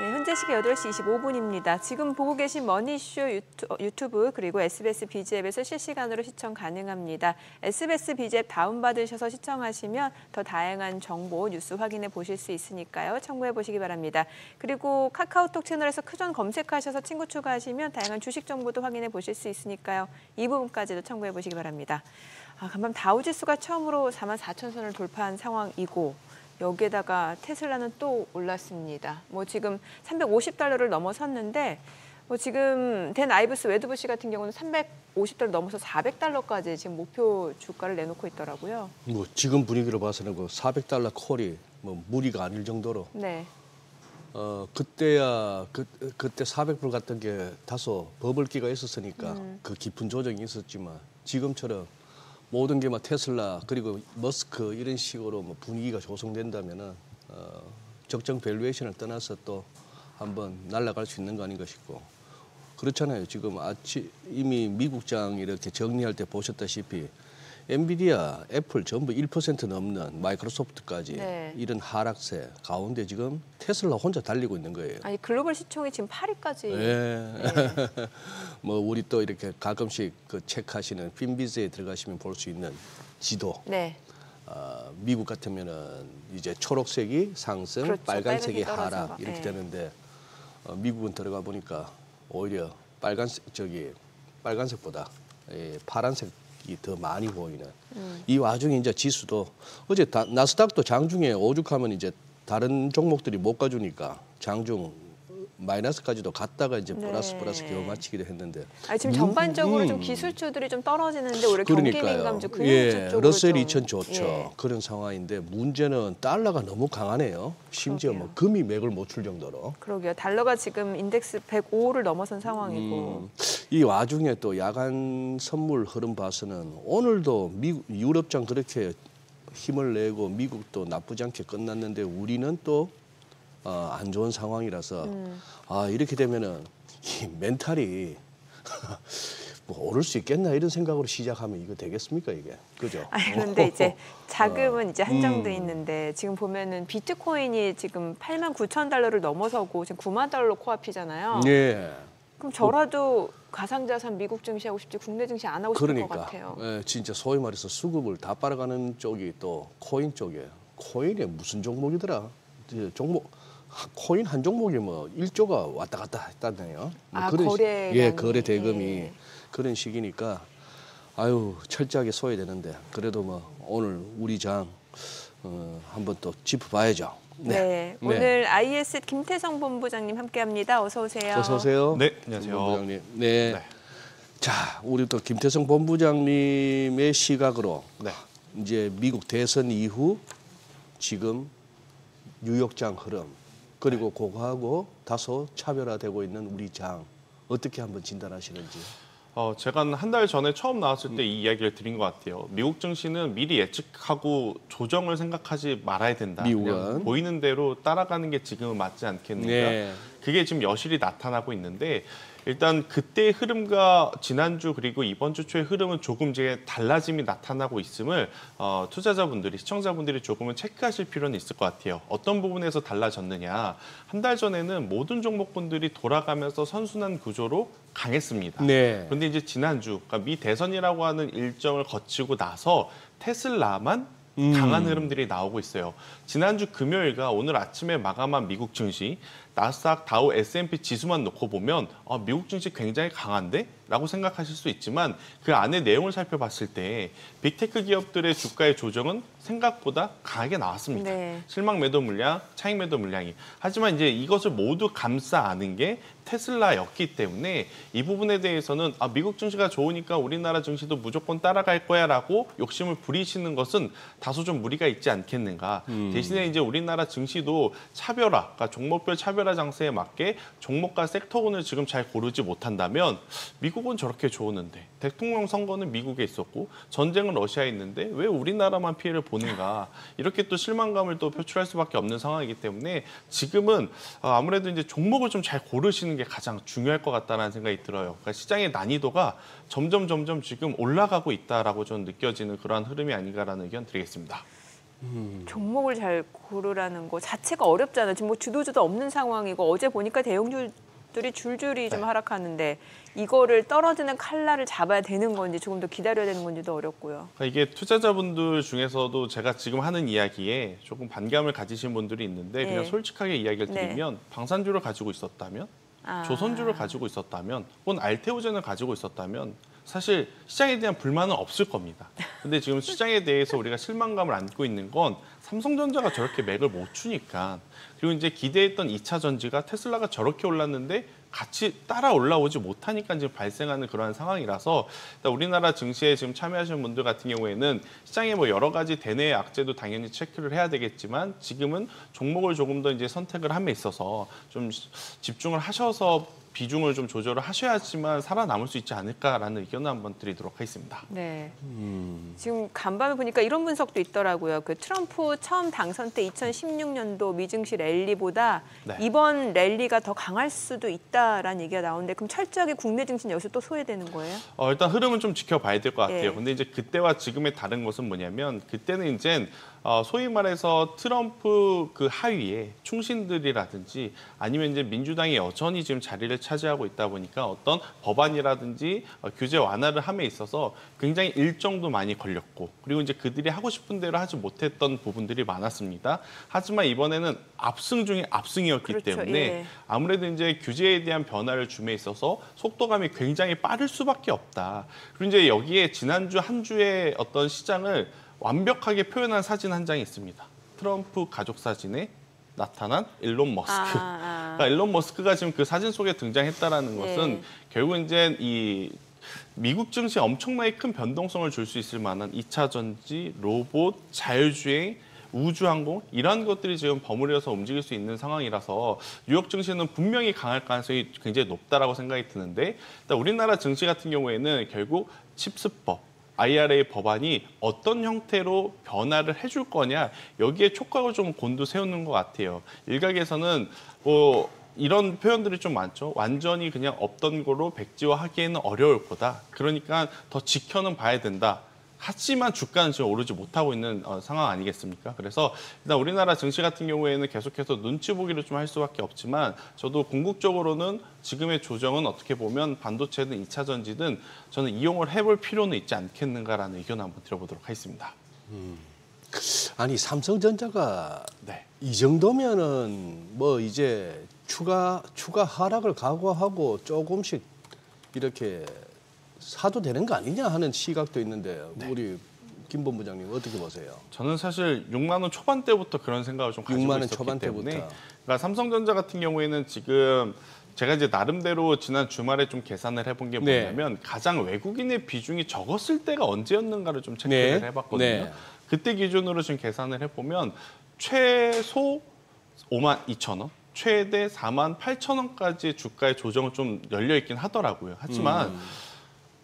네, 현재 시각 8시 25분입니다. 지금 보고 계신 머니쇼 유튜브 그리고 SBS 비즈앱에서 실시간으로 시청 가능합니다. SBS 비즈앱 다운받으셔서 시청하시면 더 다양한 정보, 뉴스 확인해 보실 수 있으니까요. 참고해 보시기 바랍니다. 그리고 카카오톡 채널에서 크존 검색하셔서 친구 추가하시면 다양한 주식 정보도 확인해 보실 수 있으니까요. 이 부분까지도 참고해 보시기 바랍니다. 간밤 다우지수가 처음으로 44,000선을 돌파한 상황이고 여기에다가 테슬라는 또 올랐습니다. 지금 $350를 넘어섰는데 지금 댄 아이브스 웨드부시 같은 경우는 $350 넘어서 $400까지 지금 목표 주가를 내놓고 있더라고요. 지금 분위기로 봐서는 그 $400 콜이 무리가 아닐 정도로. 네. 그때야 그때 400불 갔던 게 다소 버블기가 있었으니까 그 깊은 조정이 있었지만 지금처럼 모든 게 테슬라 그리고 머스크 이런 식으로 분위기가 조성된다면은 적정 밸류에이션을 떠나서 또 한번 날아갈 수 있는 거 아닌가 싶고 그렇잖아요. 지금 이미 미국장 이렇게 정리할 때 보셨다시피 엔비디아, 애플 전부 1% 넘는 마이크로소프트까지 네. 이런 하락세 가운데 지금 테슬라 혼자 달리고 있는 거예요. 아니 글로벌 시총이 지금 8위까지. 네. 네. 우리 또 이렇게 가끔씩 그 체크하시는 핀비즈에 들어가시면 볼 수 있는 지도. 네. 미국 같으면은 이제 초록색이 상승, 그렇죠. 빨간색이 떨어져서. 하락 이렇게 네. 되는데 미국은 들어가 보니까 오히려 빨간색보다 파란색이 더 많이 보이는. 이 와중에 이제 지수도 어제 나스닥도 장중에 오죽하면 이제 다른 종목들이 못 가주니까 장중 마이너스까지도 갔다가 이제 플러스 겨우 마치기도 했는데. 지금 전반적으로 좀 기술주들이 좀 떨어지는데 오히려 경기 민감주 금융주 쪽으로 러셀 2000 좋죠. 예. 그런 상황인데 문제는 달러가 너무 강하네요. 심지어 금이 맥을 못 출 정도로. 그러게요. 달러가 지금 인덱스 105를 넘어선 상황이고. 이 와중에 또 야간 선물 흐름 봐서는 오늘도 유럽장 그렇게 힘을 내고 미국도 나쁘지 않게 끝났는데 우리는 또 안 좋은 상황이라서 이렇게 되면은 이 멘탈이 오를 수 있겠나 이런 생각으로 시작하면 이거 되겠습니까 이게 그죠? 그런데 이제 자금은 이제 한정돼 있는데 지금 보면은 비트코인이 지금 $89,000를 넘어서고 지금 $90,000 코앞이잖아요. 예. 그럼 저라도 가상자산 미국 증시 하고 싶지 국내 증시 안 하고 싶을 것 같아요. 예, 진짜 소위 말해서 수급을 다 빨아가는 쪽이 또 코인 쪽이에요. 코인이 무슨 종목이더라? 코인 한 종목이 1조가 왔다 갔다 했다네요. 거래 거래 대금이 그런 식이니까 철저하게 써야 되는데 그래도 오늘 우리 장 한번 또 짚어봐야죠. 네. 오늘 IS 김태성 본부장님 함께합니다. 어서 오세요. 어서 오세요. 네, 안녕하세요. 본부장님. 네. 자, 우리 또 김태성 본부장님의 시각으로 이제 미국 대선 이후 지금 뉴욕장 흐름 그리고 그거하고 다소 차별화되고 있는 우리 장 어떻게 한번 진단하시는지. 제가 한 달 전에 처음 나왔을 때 이 이야기를 드린 것 같아요. 미국 증시는 미리 예측하고 조정을 생각하지 말아야 된다. 미국은 보이는 대로 따라가는 게 지금은 맞지 않겠는가. 네. 그게 지금 여실히 나타나고 있는데 일단 그때의 흐름과 지난주 그리고 이번 주 초의 흐름은 조금 이제 달라짐이 나타나고 있음을 투자자분들이 시청자분들이 조금은 체크하실 필요는 있을 것 같아요. 어떤 부분에서 달라졌느냐. 한 달 전에는 모든 종목군들이 돌아가면서 선순환 구조로 강했습니다. 네. 그런데 이제 지난주 그러니까 미 대선이라고 하는 일정을 거치고 나서 테슬라만 강한 흐름들이 나오고 있어요. 지난주 금요일과 오늘 아침에 마감한 미국 증시, 나스닥, 다우, S&P 지수만 놓고 보면 미국 증시 굉장히 강한데? 라고 생각하실 수 있지만 그 안에 내용을 살펴봤을 때 빅테크 기업들의 주가의 조정은 생각보다 강하게 나왔습니다. 네. 실망 매도 물량, 차익 매도 물량이. 하지만 이제 이것을 모두 감싸 안은 게 테슬라였기 때문에 이 부분에 대해서는 미국 증시가 좋으니까 우리나라 증시도 무조건 따라갈 거야라고 욕심을 부리시는 것은 다소 좀 무리가 있지 않겠는가. 대신에 이제 우리나라 증시도 차별화, 그러니까 종목별 차별화 장세에 맞게 종목과 섹터군을 지금 잘 고르지 못한다면 미국은 저렇게 좋으는데 대통령 선거는 미국에 있었고 전쟁은 러시아에 있는데 왜 우리나라만 피해를 보는가. 이렇게 또 실망감을 또 표출할 수밖에 없는 상황이기 때문에 지금은 아무래도 이제 종목을 좀 잘 고르시는 게 가장 중요할 것 같다는 생각이 들어요. 그러니까 시장의 난이도가 점점 지금 올라가고 있다라고 저는 느껴지는 그러한 흐름이 아닌가라는 의견 드리겠습니다. 종목을 잘 고르라는 거 자체가 어렵잖아요. 지금 뭐 주도주도 없는 상황이고 어제 보니까 대형주들이 줄줄이 좀 하락하는데 이거를 떨어지는 칼날을 잡아야 되는 건지 조금 더 기다려야 되는 건지도 어렵고요. 그러니까 이게 투자자분들 중에서도 제가 지금 하는 이야기에 조금 반감을 가지신 분들이 있는데 그냥 네. 솔직하게 이야기를 네. 드리면 방산주를 가지고 있었다면 조선주를 가지고 있었다면 혹은 알테오젠을 가지고 있었다면 사실 시장에 대한 불만은 없을 겁니다. 근데 지금 시장에 대해서 우리가 실망감을 안고 있는 건 삼성전자가 저렇게 맥을 못 추니까 그리고 이제 기대했던 2차 전지가 테슬라가 저렇게 올랐는데 같이 따라 올라오지 못하니까 지금 발생하는 그러한 상황이라서 일단 우리나라 증시에 지금 참여하시는 분들 같은 경우에는 시장에 뭐 여러 가지 대내 악재도 당연히 체크를 해야 되겠지만 지금은 종목을 조금 더 이제 선택을 함에 있어서 좀 집중을 하셔서 비중을 좀 조절을 하셔야지만 살아남을 수 있지 않을까라는 의견을 한번 드리도록 하겠습니다. 네. 지금 간밤에 보니까 이런 분석도 있더라고요. 그 트럼프 처음 당선 때 2016년도 미증시 랠리보다 네. 이번 랠리가 더 강할 수도 있다라는 얘기가 나오는데 그럼 철저하게 국내 증시는 여기서 또 소외되는 거예요? 일단 흐름은 좀 지켜봐야 될 것 같아요. 예. 근데 이제 그때와 지금의 다른 것은 뭐냐면 그때는 이제 소위 말해서 트럼프 그 하위에 충신들이라든지 아니면 이제 민주당이 여전히 지금 자리를 차지하고 있다 보니까 어떤 법안이라든지 규제 완화를 함에 있어서 굉장히 일정도 많이 걸렸고 그리고 이제 그들이 하고 싶은 대로 하지 못했던 부분들이 많았습니다. 하지만 이번에는 압승 중에 압승이었기 그렇죠. 때문에 예. 아무래도 이제 규제에 대한 변화를 줌에 있어서 속도감이 굉장히 빠를 수밖에 없다. 그리고 이제 여기에 지난주 한 주의 어떤 시장을 완벽하게 표현한 사진 한 장이 있습니다. 트럼프 가족 사진에 나타난 일론 머스크. 그러니까 일론 머스크가 지금 그 사진 속에 등장했다라는 것은 네. 결국 이제 이 미국 증시에 엄청나게 큰 변동성을 줄 수 있을 만한 2차 전지, 로봇, 자율주행, 우주항공 이러한 것들이 지금 버무려서 움직일 수 있는 상황이라서 뉴욕 증시는 분명히 강할 가능성이 굉장히 높다라고 생각이 드는데 일단 우리나라 증시 같은 경우에는 결국 칩스법 IRA 법안이 어떤 형태로 변화를 해줄 거냐 여기에 촉각을 좀 곤두세우는 것 같아요. 일각에서는 뭐 이런 표현들이 좀 많죠. 완전히 그냥 없던 거로 백지화하기에는 어려울 거다. 그러니까 더 지켜는 봐야 된다. 하지만 주가는 지금 오르지 못하고 있는 상황 아니겠습니까? 그래서 일단 우리나라 증시 같은 경우에는 계속해서 눈치 보기를 좀 할 수밖에 없지만 저도 궁극적으로는 지금의 조정은 어떻게 보면 반도체든 2차 전지든 저는 이용을 해볼 필요는 있지 않겠는가라는 의견을 한번 드려보도록 하겠습니다. 아니 삼성전자가 네. 이 정도면은 뭐 이제 추가 하락을 각오하고 조금씩 이렇게 사도 되는 거 아니냐 하는 시각도 있는데 우리 김 본부장님 어떻게 보세요? 저는 사실 6만 원 초반대부터 그런 생각을 좀 가지고 6만 원 있었기 초반대부터. 때문에 그러니까 삼성전자 같은 경우에는 지금 제가 이제 나름대로 지난 주말에 좀 계산을 해본 게 네. 뭐냐면 가장 외국인의 비중이 적었을 때가 언제였는가를 좀 네. 체크를 해봤거든요. 네. 그때 기준으로 지금 계산을 해보면 최소 5만 2천 원, 최대 4만 8천 원까지 주가의 조정은 좀 열려 있긴 하더라고요. 하지만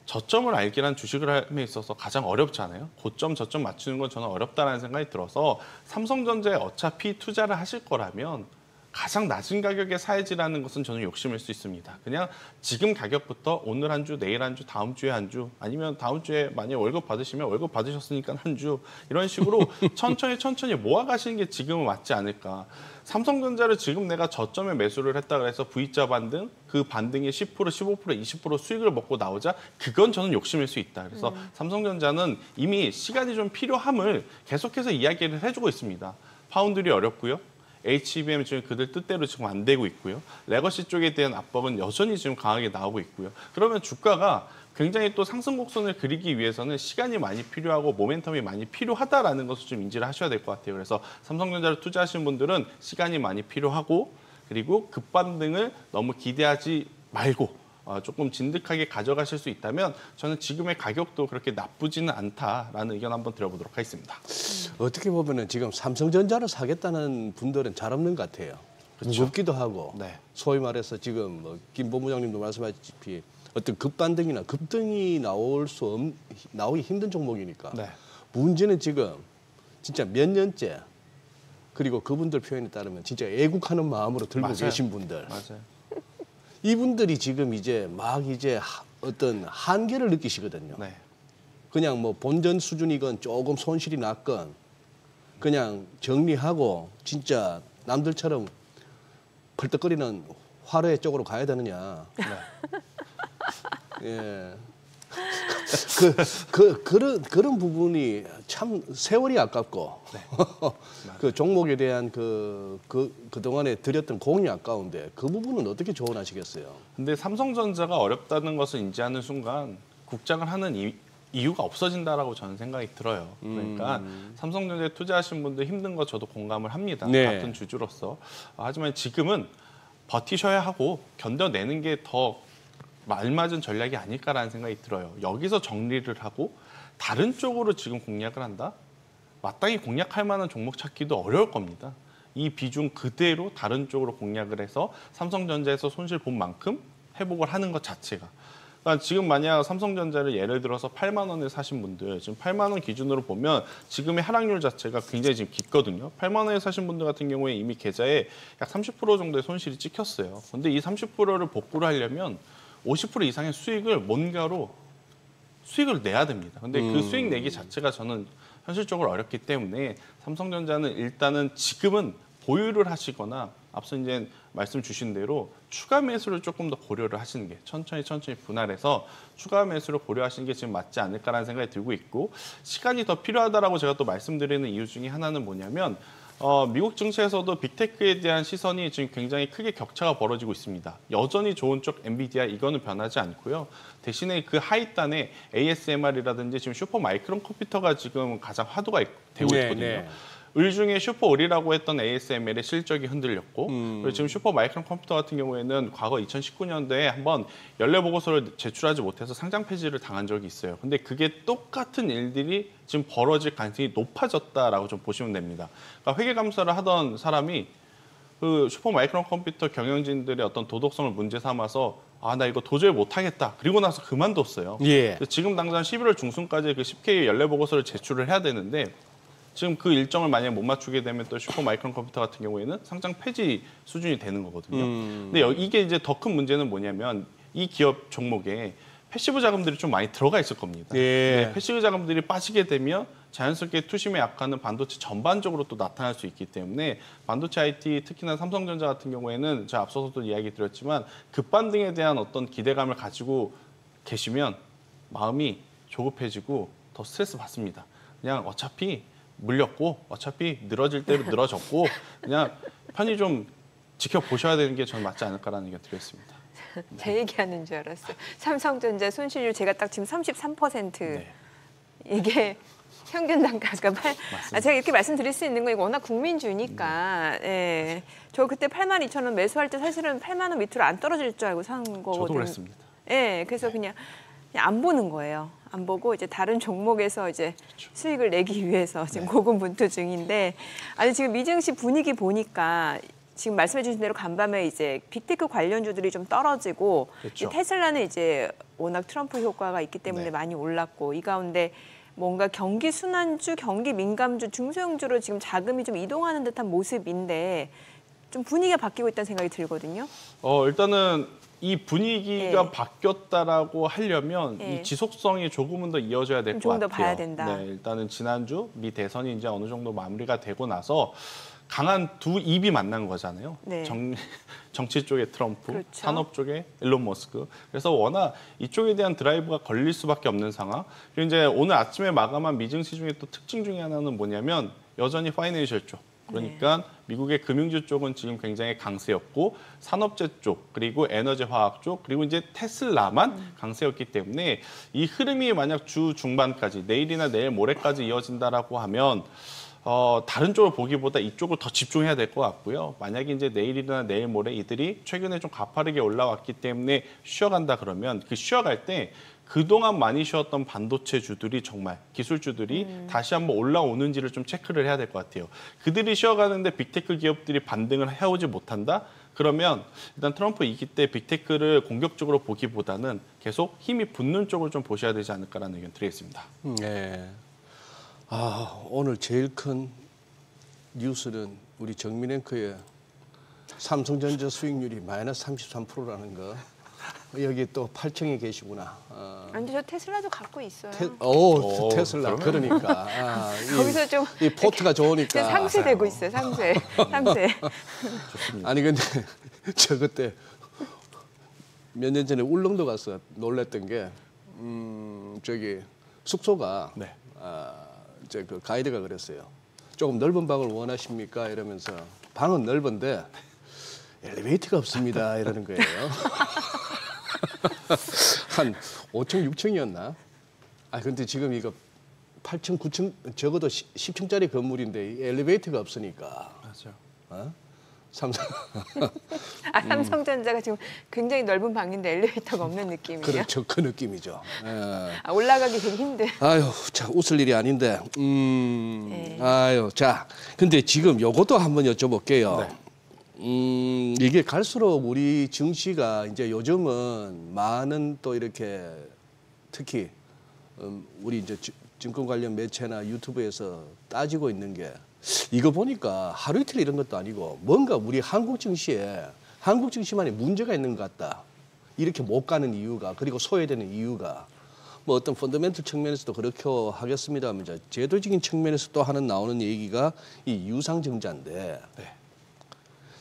저점을 알기란 주식을 함에 있어서 가장 어렵잖아요. 고점, 저점 맞추는 건 저는 어렵다는 생각이 들어서 삼성전자에 어차피 투자를 하실 거라면 가장 낮은 가격에 사야지라는 것은 저는 욕심일 수 있습니다. 그냥 지금 가격부터 오늘 한 주, 내일 한 주, 다음 주에 한 주, 아니면 다음 주에 만약에 월급 받으시면 월급 받으셨으니까 한 주 이런 식으로 천천히 모아가시는 게 지금은 맞지 않을까. 삼성전자를 지금 내가 저점에 매수를 했다 그래서 V자 반등, 그 반등의 10%, 15%, 20% 수익을 먹고 나오자 그건 저는 욕심일 수 있다. 그래서 삼성전자는 이미 시간이 좀 필요함을 계속해서 이야기를 해주고 있습니다. 파운드리 어렵고요. HBM 지금 그들 뜻대로 지금 안 되고 있고요. 레거시 쪽에 대한 압박은 여전히 지금 강하게 나오고 있고요. 그러면 주가가 굉장히 또 상승 곡선을 그리기 위해서는 시간이 많이 필요하고 모멘텀이 많이 필요하다라는 것을 좀 인지를 하셔야 될 것 같아요. 그래서 삼성전자를 투자하시는 분들은 시간이 많이 필요하고 그리고 급반등을 너무 기대하지 말고 조금 진득하게 가져가실 수 있다면 저는 지금의 가격도 그렇게 나쁘지는 않다라는 의견 한번 드려보도록 하겠습니다. 어떻게 보면은 지금 삼성전자를 사겠다는 분들은 잘 없는 것 같아요. 그렇죠. 무겁기도 하고 네. 소위 말해서 지금 뭐 김 본부장님도 말씀하셨다시피 어떤 급반등이나 급등이 나오기 힘든 종목이니까 네. 문제는 지금 진짜 몇 년째 그리고 그분들 표현에 따르면 진짜 애국하는 마음으로 들고 맞아요. 계신 분들 맞아요. 이분들이 지금 이제 막 이제 어떤 한계를 느끼시거든요. 네. 그냥 뭐 본전 수준이건 조금 손실이 났건 그냥 정리하고 진짜 남들처럼 펄떡거리는 화로의 쪽으로 가야 되느냐. 예. 그런 부분이 참 세월이 아깝고 그 종목에 대한 그동안에 들였던 공이 아까운데 그 부분은 어떻게 조언하시겠어요? 근데 삼성전자가 어렵다는 것을 인지하는 순간 국장을 하는 이유가 없어진다라고 저는 생각이 들어요. 그러니까 삼성전자에 투자하신 분들 힘든 거 저도 공감을 합니다. 네. 같은 주주로서. 하지만 지금은 버티셔야 하고 견뎌내는 게 더 알맞은 전략이 아닐까라는 생각이 들어요. 여기서 정리를 하고 다른 쪽으로 지금 공략을 한다? 마땅히 공략할 만한 종목 찾기도 어려울 겁니다. 이 비중 그대로 다른 쪽으로 공략을 해서 삼성전자에서 손실 본 만큼 회복을 하는 것 자체가. 그러니까 지금 만약 삼성전자를 예를 들어서 8만 원에 사신 분들, 지금 8만 원 기준으로 보면 지금의 하락률 자체가 굉장히 지금 깊거든요. 8만 원에 사신 분들 같은 경우에 이미 계좌에 약 30% 정도의 손실이 찍혔어요. 근데 이 30%를 복구를 하려면 50% 이상의 수익을 뭔가로 수익을 내야 됩니다. 근데 그 수익 내기 자체가 저는 현실적으로 어렵기 때문에 삼성전자는 일단은 지금은 보유를 하시거나 앞서 이제 말씀 주신 대로 추가 매수를 조금 더 고려를 하시는 게 천천히 분할해서 추가 매수를 고려하시는 게 지금 맞지 않을까라는 생각이 들고 있고 시간이 더 필요하다라고 제가 또 말씀드리는 이유 중에 하나는 뭐냐면 미국 증시에서도 빅테크에 대한 시선이 지금 굉장히 크게 격차가 벌어지고 있습니다. 여전히 좋은 쪽 엔비디아 이거는 변하지 않고요. 대신에 그 하위단에 ASMR이라든지 지금 슈퍼 마이크론 컴퓨터가 지금 가장 화두가 되고 있거든요. 네. 을 중에 슈퍼 을이라고 했던 ASML의 실적이 흔들렸고 그리고 지금 슈퍼 마이크론 컴퓨터 같은 경우에는 과거 2019년도에 한번 연례 보고서를 제출하지 못해서 상장 폐지를 당한 적이 있어요. 근데 그게 똑같은 일들이 지금 벌어질 가능성이 높아졌다라고 좀 보시면 됩니다. 그러니까 회계 감사를 하던 사람이 그 슈퍼 마이크론 컴퓨터 경영진들의 어떤 도덕성을 문제 삼아서 나 이거 도저히 못하겠다. 그리고 나서 그만뒀어요. 예. 지금 당장 11월 중순까지 그 10K 연례 보고서를 제출을 해야 되는데 지금 그 일정을 만약에 못 맞추게 되면 또 슈퍼 마이크론 컴퓨터 같은 경우에는 상장 폐지 수준이 되는 거거든요. 근데 이게 이제 더 큰 문제는 뭐냐면 이 기업 종목에 패시브 자금들이 좀 많이 들어가 있을 겁니다. 예. 패시브 자금들이 빠지게 되면 자연스럽게 투심에 약하는 반도체 전반적으로 또 나타날 수 있기 때문에 반도체 IT 특히나 삼성전자 같은 경우에는 제가 앞서서도 이야기 드렸지만 급반등에 대한 어떤 기대감을 가지고 계시면 마음이 조급해지고 더 스트레스 받습니다. 그냥 어차피 물렸고 어차피 늘어질 대로 늘어졌고 그냥 편히 좀 지켜보셔야 되는 게 저는 맞지 않을까라는 의견 드리겠습니다. 제 얘기하는 줄 알았어요. 삼성전자 손실률 제가 딱 지금 33%. 네. 이게 평균 단가가 제가 이렇게 말씀드릴 수 있는 건 이거 워낙 국민주니까. 예. 저 그때 82,000원 매수할 때 사실은 8만 원 밑으로 안 떨어질 줄 알고 산 거거든요. 저도 그랬습니다. 예. 그래서 그냥 안 보는 거예요. 안 보고 이제 다른 종목에서 이제 그렇죠. 수익을 내기 위해서 지금 고군분투 중인데 아니 지금 미증시 분위기 보니까 지금 말씀해 주신 대로 간밤에 이제 빅테크 관련주들이 좀 떨어지고 그렇죠. 테슬라는 이제 워낙 트럼프 효과가 있기 때문에 네. 많이 올랐고 이 가운데 뭔가 경기 순환주, 경기 민감주, 중소형주로 지금 자금이 좀 이동하는 듯한 모습인데 좀 분위기가 바뀌고 있다는 생각이 들거든요. 일단은 이 분위기가 예. 바뀌었다라고 하려면 예. 이 지속성이 조금은 더 이어져야 될 것 조금 같아요. 더 봐야 된다. 네, 일단은 지난주 미 대선이 이제 어느 정도 마무리가 되고 나서 강한 두 입이 만난 거잖아요. 네. 정치 쪽에 트럼프, 그렇죠. 산업 쪽에 일론 머스크. 그래서 워낙 이쪽에 대한 드라이브가 걸릴 수밖에 없는 상황. 그리고 이제 오늘 아침에 마감한 미증시 중에 또 특징 중에 하나는 뭐냐면 여전히 파이낸셜 쪽. 그러니까 미국의 금융주 쪽은 지금 굉장히 강세였고 산업재 쪽 그리고 에너지 화학 쪽 그리고 이제 테슬라만 강세였기 때문에 이 흐름이 만약 주 중반까지 내일이나 내일 모레까지 이어진다라고 하면 다른 쪽을 보기보다 이쪽을 더 집중해야 될 것 같고요. 만약에 이제 내일이나 내일 모레 이들이 최근에 좀 가파르게 올라왔기 때문에 쉬어간다 그러면 그 쉬어갈 때 그동안 많이 쉬었던 반도체 주들이 정말 기술주들이 다시 한번 올라오는지를 좀 체크를 해야 될 것 같아요. 그들이 쉬어가는데 빅테크 기업들이 반등을 해오지 못한다? 그러면 일단 트럼프 이기 때 빅테크를 공격적으로 보기보다는 계속 힘이 붙는 쪽을 좀 보셔야 되지 않을까라는 의견 드리겠습니다. 네. 오늘 제일 큰 뉴스는 우리 정민 앵커의 삼성전자 수익률이 마이너스 33%라는 거. 여기 또 8층에 계시구나. 근데 저 테슬라도 갖고 있어요. 테슬라. 그러니까 거기서 좀 이 포트가 좋으니까 상쇄되고 있어요. 상쇄. 아니 근데 저 그때 몇 년 전에 울릉도 가서 놀랬던 게 저기 숙소가 네. 이제 그 가이드가 그랬어요. 조금 넓은 방을 원하십니까? 이러면서 방은 넓은데 엘리베이터가 없습니다. 이러는 거예요. 한 5층, 6층이었나? 근데 지금 이거 8층, 9층 적어도 10층짜리 건물인데 이 엘리베이터가 없으니까. 맞아요. 삼성전자가 지금 굉장히 넓은 방인데 엘리베이터가 없는 느낌이에요. 그렇죠. 그 느낌이죠. 올라가기 되게 힘들. 아유, 자, 웃을 일이 아닌데. 네. 아유, 자, 근데 지금 요것도 한번 여쭤볼게요. 네. 이게 갈수록 우리 증시가 이제 요즘은 많은 또 이렇게 특히 우리 이제 증권 관련 매체나 유튜브에서 따지고 있는 게 이거 보니까 하루 이틀 이런 것도 아니고 뭔가 우리 한국 증시만의 문제가 있는 것 같다. 이렇게 못 가는 이유가 그리고 소외되는 이유가 뭐 어떤 펀더멘털 측면에서도 그렇게 하겠습니다만 이제 제도적인 측면에서 또 하는 나오는 얘기가 이 유상증자인데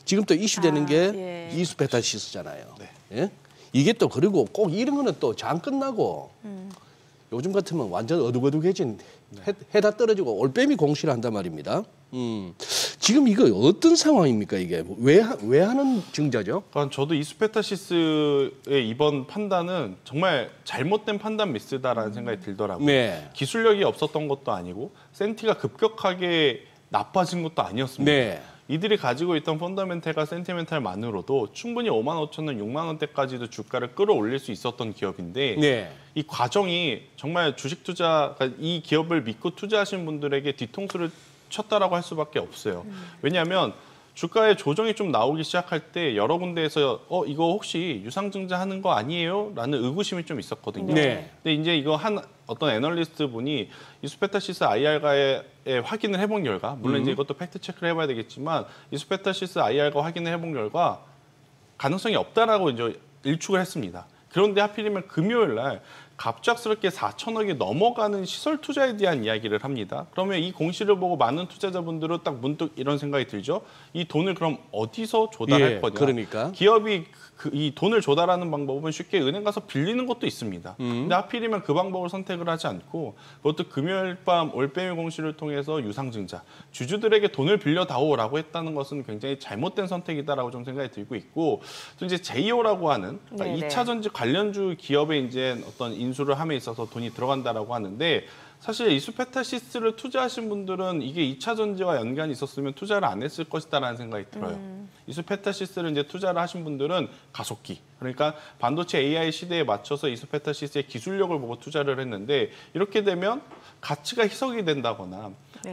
지금 또 이슈되는 게 이수페타시스잖아요. 예? 이게 또 그리고 꼭 이런 거는 또 장 끝나고 요즘 같으면 완전 어둑어둑해진 해다 떨어지고 올빼미 공시를 한단 말입니다. 지금 이거 어떤 상황입니까 이게 왜 하는 증자죠? 그러니까 저도 이수페타시스의 이번 판단은 정말 잘못된 판단 미스다라는 생각이 들더라고요. 네. 기술력이 없었던 것도 아니고 센티가 급격하게 나빠진 것도 아니었습니다. 네. 이들이 가지고 있던 펀더멘탈과 센티멘탈만으로도 충분히 5만 5천 원, 6만 원대까지도 주가를 끌어올릴 수 있었던 기업인데 네. 이 과정이 정말 주식 투자, 그러니까 이 기업을 믿고 투자하신 분들에게 뒤통수를 쳤다라고 할 수밖에 없어요. 왜냐하면 주가의 조정이 좀 나오기 시작할 때 여러 군데에서 이거 혹시 유상증자 하는 거 아니에요? 라는 의구심이 좀 있었거든요. 네. 근데 이제 이거 어떤 애널리스트 분이 이수페타시스 IR과의 확인을 해본 결과, 물론 이제 이것도 팩트 체크를 해봐야 되겠지만 이수페타시스 IR과 확인을 해본 결과 가능성이 없다라고 이제 일축을 했습니다. 그런데 하필이면 금요일 날 갑작스럽게 4천억이 넘어가는 시설 투자에 대한 이야기를 합니다. 그러면 이 공시를 보고 많은 투자자분들은 딱 문득 이런 생각이 들죠. 이 돈을 그럼 어디서 조달할 거냐. 그러니까. 기업이 이 돈을 조달하는 방법은 쉽게 은행 가서 빌리는 것도 있습니다. 근데 하필이면 그 방법을 선택을 하지 않고 그것도 금요일 밤 올빼미 공시를 통해서 유상증자, 주주들에게 돈을 빌려다오라고 했다는 것은 굉장히 잘못된 선택이다라고 좀 생각이 들고 있고 또 이제 제이오라고 하는 그러니까 2차 전지 관련주 기업에 이제 어떤 인수를 함에 있어서 돈이 들어간다라고 하는데 사실 이수페타시스를 투자하신 분들은 이게 2차 전지와 연관이 있었으면 투자를 안 했을 것이다라는 생각이 들어요. 이수페타시스를 이제 투자를 하신 분들은 가속기, 그러니까 반도체 AI 시대에 맞춰서 이수페타시스의 기술력을 보고 투자를 했는데 이렇게 되면 가치가 희석이 된다거나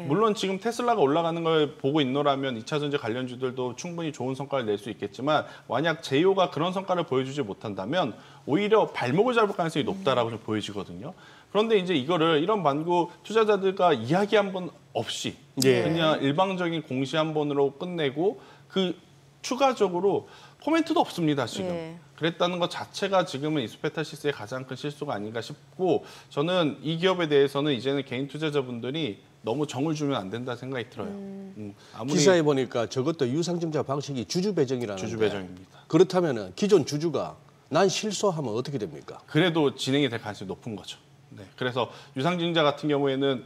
물론 지금 테슬라가 올라가는 걸 보고 있노라면 2차 전지 관련주들도 충분히 좋은 성과를 낼 수 있겠지만 만약 제이오가 그런 성과를 보여주지 못한다면 오히려 발목을 잡을 가능성이 높다라고 좀 보여지거든요. 그런데 이제 이거를 이런 만구 투자자들과 이야기 한 번 없이 그냥 일방적인 공시 한 번으로 끝내고 그 추가적으로 코멘트도 없습니다, 지금. 그랬다는 것 자체가 지금은 이수페타시스의 가장 큰 실수가 아닌가 싶고 저는 이 기업에 대해서는 이제는 개인 투자자분들이 너무 정을 주면 안 된다 생각이 들어요. 아무리 기사에 보니까 저것도 유상증자 방식이 주주 배정이라는데 주주 배정입니다. 그렇다면 기존 주주가 난 실소하면 어떻게 됩니까? 그래도 진행이 될 가능성이 높은 거죠. 네. 그래서 유상증자 같은 경우에는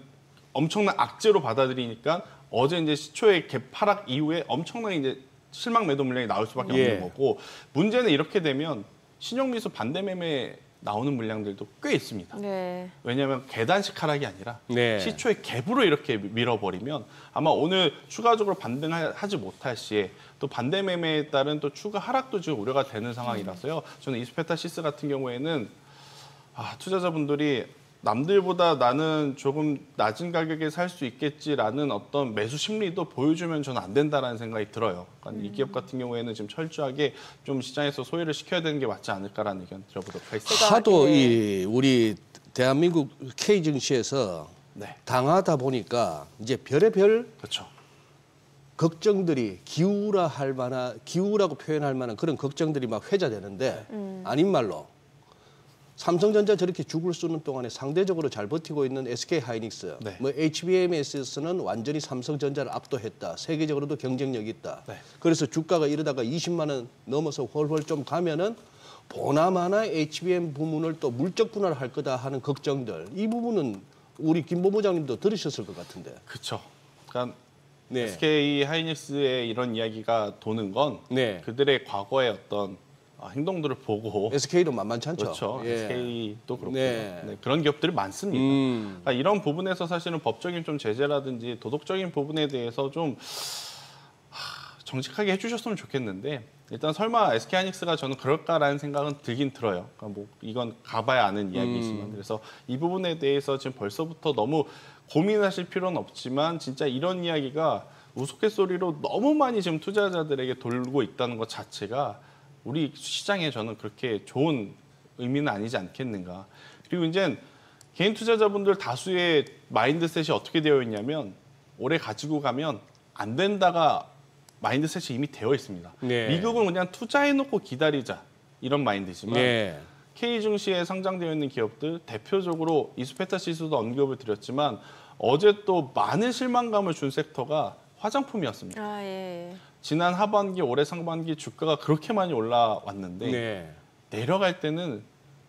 엄청난 악재로 받아들이니까 어제 이제 시초의 갭하락 이후에 엄청나게 이제 실망 매도 물량이 나올 수밖에 없는 거고 문제는 이렇게 되면 신용미수 반대 매매 나오는 물량들도 꽤 있습니다. 왜냐하면 계단식 하락이 아니라 시초의 갭으로 이렇게 밀어버리면 아마 오늘 추가적으로 반등하지 못할 시에 또 반대 매매에 따른 또 추가 하락도 지금 우려가 되는 상황이라서요. 저는 이수페타시스 같은 경우에는 투자자분들이 남들보다 나는 조금 낮은 가격에 살 수 있겠지라는 어떤 매수 심리도 보여주면 저는 안 된다라는 생각이 들어요. 그러니까 이 기업 같은 경우에는 지금 철저하게 좀 시장에서 소외를 시켜야 되는 게 맞지 않을까라는 의견 들어보도록 하겠습니다. 하도 이 우리 대한민국 K 증시에서 당하다 보니까 이제 별의별 그렇죠. 걱정들이 기우라고 표현할 만한 그런 걱정들이 막 회자되는데 아닌 말로 삼성전자 저렇게 죽을 쓰는 동안에 상대적으로 잘 버티고 있는 SK 하이닉스, 네. 뭐 HBMS에서는 완전히 삼성전자를 압도했다. 세계적으로도 경쟁력이 있다. 네. 그래서 주가가 이러다가 20만 원 넘어서 훨훨 좀 가면은 보나마나 HBM 부문을 또 물적 분할할 거다 하는 걱정들. 이 부분은 우리 김 본부장님도 들으셨을 것 같은데. 그렇죠. 그러니까 네. SK 하이닉스의 이런 이야기가 도는 건 네. 그들의 과거의 어떤 행동들을 보고 SK도 만만치 않죠. 그렇죠. 예. SK도 그렇고요. 네. 네, 그런 기업들이 많습니다. 그러니까 이런 부분에서 사실은 법적인 좀 제재라든지 도덕적인 부분에 대해서 좀 정직하게 해주셨으면 좋겠는데 일단 설마 SK 하이닉스가 저는 그럴까라는 생각은 들긴 들어요. 그러니까 뭐 이건 가봐야 아는 이야기지만 그래서 이 부분에 대해서 지금 벌써부터 너무 고민하실 필요는 없지만 진짜 이런 이야기가 우스갯소리로 너무 많이 지금 투자자들에게 돌고 있다는 것 자체가 우리 시장에 저는 그렇게 좋은 의미는 아니지 않겠는가. 그리고 이제 개인 투자자분들 다수의 마인드셋이 어떻게 되어 있냐면 오래 가지고 가면 안 된다가 마인드셋이 이미 되어 있습니다. 네. 미국은 그냥 투자해놓고 기다리자 이런 마인드지만 네. K 증시에 상장되어 있는 기업들 대표적으로 이수페타 지수도 언급을 드렸지만 어제 또 많은 실망감을 준 섹터가 화장품이었습니다. 아, 예. 지난 하반기, 올해 상반기 주가가 그렇게 많이 올라왔는데 네. 내려갈 때는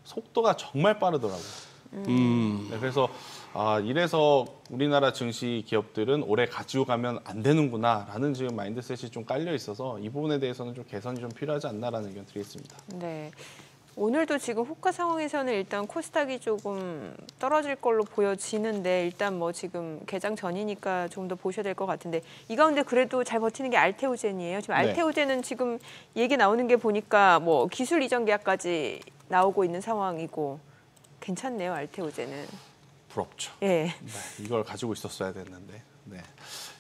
속도가 정말 빠르더라고요. 네, 그래서 이래서 우리나라 증시 기업들은 오래 가지고 가면 안 되는구나라는 지금 마인드셋이 좀 깔려 있어서 이 부분에 대해서는 좀 개선이 좀 필요하지 않나라는 의견 드리겠습니다. 네. 오늘도 지금 호가 상황에서는 일단 코스닥이 조금 떨어질 걸로 보여지는데 일단 뭐 지금 개장 전이니까 좀 더 보셔야 될 것 같은데 이 가운데 그래도 잘 버티는 게 알테오젠이에요. 지금 네. 알테오젠은 지금 얘기 나오는 게 보니까 뭐 기술 이전 계약까지 나오고 있는 상황이고 괜찮네요. 알테오젠은. 부럽죠. 예. 네, 이걸 가지고 있었어야 됐는데. 네.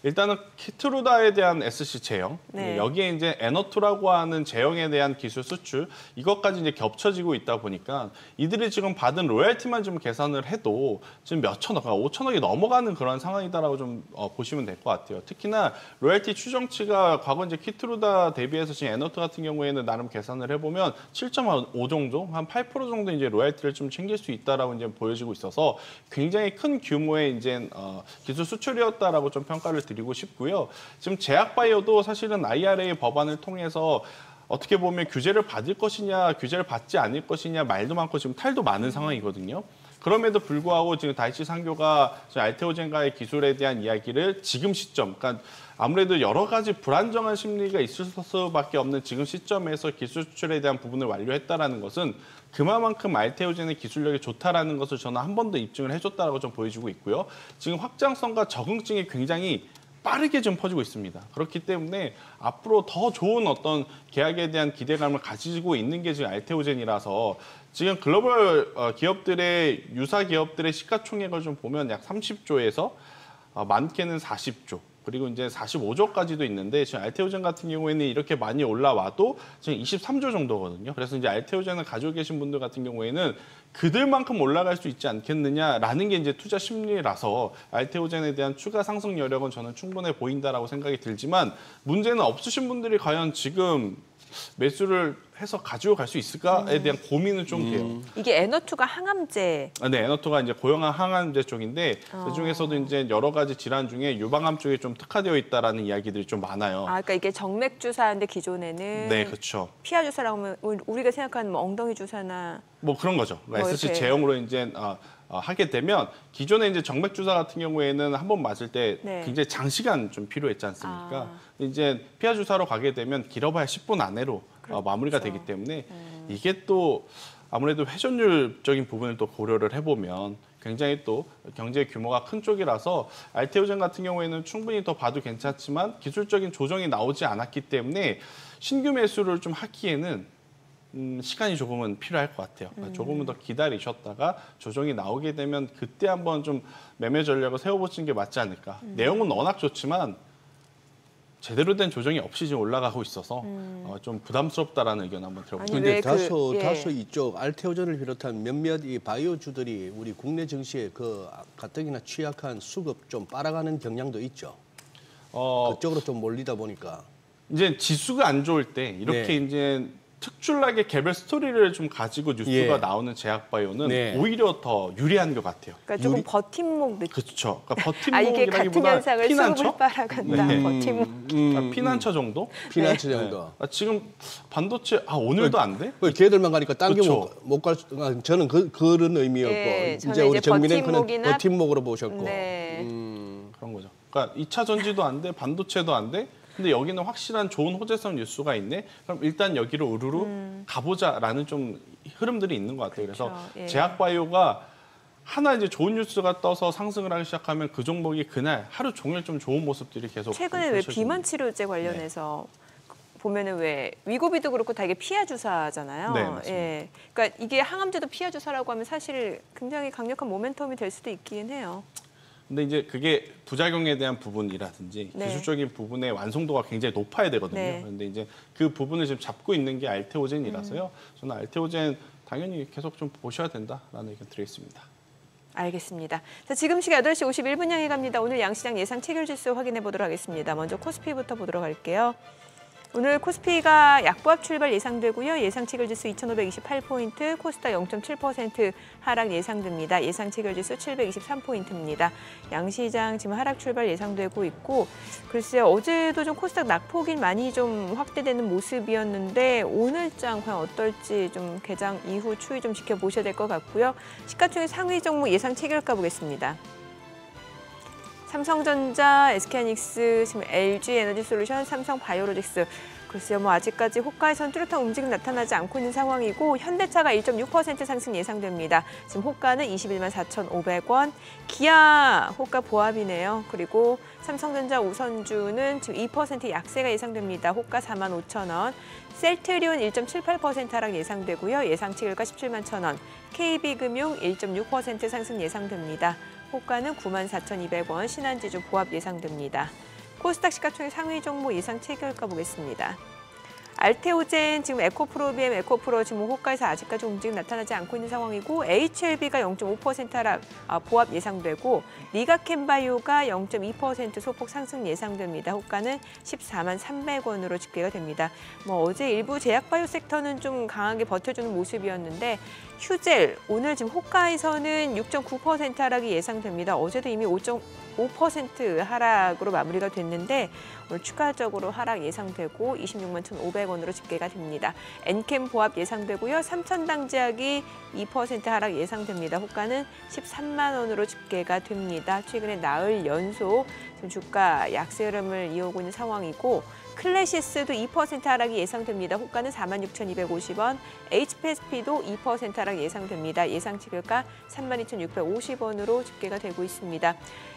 일단은 키트루다에 대한 SC 제형, 네. 여기에 이제 에너투라고 하는 제형에 대한 기술 수출 이것까지 이제 겹쳐지고 있다 보니까 이들이 지금 받은 로열티만 좀 계산을 해도 지금 몇 천억, 5천억이 넘어가는 그런 상황이다라고 좀 보시면 될 것 같아요. 특히나 로열티 추정치가 과거 이제 키트루다 대비해서 지금 에너투 같은 경우에는 나름 계산을 해보면 7.5 정도, 한 8% 정도 이제 로열티를 좀 챙길 수 있다라고 이제 보여지고 있어서 굉장히 큰 규모의 이제 기술 수출이었다라고 좀 평가를 드리고 싶고요. 지금 제약바이오도 사실은 IRA 법안을 통해서 어떻게 보면 규제를 받을 것이냐, 규제를 받지 않을 것이냐 말도 많고 지금 탈도 많은 상황이거든요. 그럼에도 불구하고 지금 다이치 상교가 알테오젠과의 기술에 대한 이야기를 지금 시점, 그러니까 아무래도 여러 가지 불안정한 심리가 있을 수밖에 없는 지금 시점에서 기술 수출에 대한 부분을 완료했다라는 것은 그만큼 알테오젠의 기술력이 좋다라는 것을 저는 한 번 더 입증을 해줬다라고 좀 보여주고 있고요. 지금 확장성과 적응증이 굉장히 빠르게 좀 퍼지고 있습니다. 그렇기 때문에 앞으로 더 좋은 어떤 계약에 대한 기대감을 가지고 있는 게 지금 알테오젠이라서 지금 글로벌 기업들의 유사 기업들의 시가총액을 좀 보면 약 30조에서 많게는 40조. 그리고 이제 45조까지도 있는데 지금 알테오젠 같은 경우에는 이렇게 많이 올라와도 지금 23조 정도거든요. 그래서 이제 알테오젠을 가지고 계신 분들 같은 경우에는 그들만큼 올라갈 수 있지 않겠느냐라는 게 이제 투자 심리라서 알테오젠에 대한 추가 상승 여력은 저는 충분해 보인다라고 생각이 들지만 문제는 없으신 분들이 과연 지금 매수를 해서 가지고 갈 수 있을까에 대한 고민은 좀 돼요. 이게 에너투가 항암제. 네, 에너투가 이제 고형한 항암제 쪽인데 그 중에서도 이제 여러 가지 질환 중에 유방암 쪽에 좀 특화되어 있다라는 이야기들이 좀 많아요. 아, 그러니까 이게 정맥 주사인데 기존에는 네, 그렇죠. 피하 주사라고 하면 우리가 생각하는 뭐 엉덩이 주사나 뭐 그런 거죠. 그러니까 뭐 SC 이렇게. 제형으로 이제 하게 되면 기존에 이제 정맥 주사 같은 경우에는 한 번 맞을 때 네. 굉장히 장시간 좀 필요했지 않습니까? 이제 피하 주사로 가게 되면 길어봐야 10분 안으로 마무리가 되기 때문에 이게 또 아무래도 회전율적인 부분을 또 고려를 해보면 굉장히 또 경제 규모가 큰 쪽이라서 알테오젠 같은 경우에는 충분히 더 봐도 괜찮지만 기술적인 조정이 나오지 않았기 때문에 신규 매수를 좀 하기에는 시간이 조금은 필요할 것 같아요. 조금은 더 기다리셨다가 조정이 나오게 되면 그때 한번 좀 매매 전략을 세워보시는 게 맞지 않을까. 내용은 워낙 좋지만 제대로 된 조정이 없이 지금 올라가고 있어서 좀 부담스럽다라는 의견 한번 들어보세요. 아니, 근데 왜 다소 이쪽 알테오젠을 비롯한 몇몇 이 바이오주들이 우리 국내 증시에 그 가뜩이나 취약한 수급 좀 빨아가는 경향도 있죠. 그쪽으로 좀 몰리다 보니까. 이제 지수가 안 좋을 때 이렇게 네. 이제 특출나게 개별 스토리를 좀 가지고 뉴스가 예. 나오는 제약바이오는 네. 오히려 더 유리한 것 같아요. 그러니까 조금 버팀목 느낌. 그렇죠. 그러니까 이게 같은 버팀목이라기보다 현상을 피난처? 수급을 빨아간다. 버팀목. 그러니까 피난처 정도? 피난처 정도. 지금 반도체 오늘도 안 돼? 걔들만 가니까 딴 게 그쵸. 못 갈 저는 그런 의미였고 예, 이제 저는 우리 이제 정민행크는 버팀목이나- 버팀목으로 보셨고 네. 그런 거죠. 그러니까 2차 전지도 안 돼, 반도체도 안 돼. 근데 여기는 확실한 좋은 호재성 뉴스가 있네. 그럼 일단 여기로 우르르 가보자라는 좀 흐름들이 있는 것 같아요. 그래서 그렇죠. 예. 제약바이오가 하나 이제 좋은 뉴스가 떠서 상승을 하기 시작하면 그 종목이 그날 하루 종일 좀 좋은 모습들이 계속 최근에 왜 펼쳐집니다. 비만 치료제 관련해서 보면은 왜 위고비도 그렇고 다 이게 피하 주사잖아요. 네, 맞습니다. 예. 그러니까 이게 항암제도 피하 주사라고 하면 사실 굉장히 강력한 모멘텀이 될 수도 있긴 해요. 근데 이제 그게 부작용에 대한 부분이라든지 네. 기술적인 부분의 완성도가 굉장히 높아야 되거든요. 네. 그런데 이제 그 부분을 지금 잡고 있는 게 알테오젠이라서요. 저는 알테오젠 당연히 계속 좀 보셔야 된다라는 의견 드리겠습니다. 알겠습니다. 자, 지금 시각 8시 51분 향해 갑니다. 오늘 양시장 예상 체결지수 확인해 보도록 하겠습니다. 먼저 코스피부터 보도록 할게요. 오늘 코스피가 약보합 출발 예상되고요. 예상 체결지수 2,528포인트, 코스닥 0.7% 하락 예상됩니다. 예상 체결지수 723포인트입니다. 양시장 지금 하락 출발 예상되고 있고, 글쎄요, 어제도 좀 코스닥 낙폭이 많이 좀 확대되는 모습이었는데 오늘장 과연 어떨지 좀 개장 이후 추이 좀 지켜보셔야 될 것 같고요. 시가총액 상위 종목 예상 체결가 보겠습니다. 삼성전자, SK하이닉스, 지금 LG에너지솔루션, 삼성바이오로직스. 글쎄요, 뭐 아직까지 호가에선 뚜렷한 움직임 나타나지 않고 있는 상황이고 현대차가 1.6% 상승 예상됩니다. 지금 호가는 21만 4,500원. 기아 호가 보합이네요. 그리고 삼성전자 우선주는 지금 2% 약세가 예상됩니다. 호가 4만 5천 원. 셀트리온 1.78% 하락 예상되고요. 예상 체결가 17만 1,000원. KB금융 1.6% 상승 예상됩니다. 호가는 94,200원, 신한지주 보합 예상됩니다. 코스닥 시가총액 상위 종목 예상 체결가 보겠습니다. 알테오젠, 지금 에코프로비엠, 에코프로 지금 호가에서 아직까지 움직임 나타나지 않고 있는 상황이고 HLB가 0.5% 하락 보합 예상되고 리가켄바이오가 0.2% 소폭 상승 예상됩니다. 호가는 14만 300원으로 집계가 됩니다. 뭐 어제 일부 제약바이오 섹터는 좀 강하게 버텨주는 모습이었는데 휴젤 오늘 지금 호가에서는 6.9% 하락이 예상됩니다. 어제도 이미 5% 하락으로 마무리가 됐는데 오늘 추가적으로 하락 예상되고 26만 1,500원으로 집계가 됩니다. 엔캠 보합 예상되고요. 삼천당제약이 2% 하락 예상됩니다. 호가는 13만 원으로 집계가 됩니다. 최근에 나흘 연속 지금 주가 약세 흐름을 이어오고 있는 상황이고 클래시스도 2% 하락이 예상됩니다. 호가는 46,250원, HPSP도 2% 하락 예상됩니다. 예상 체결가 32,650원으로 집계가 되고 있습니다.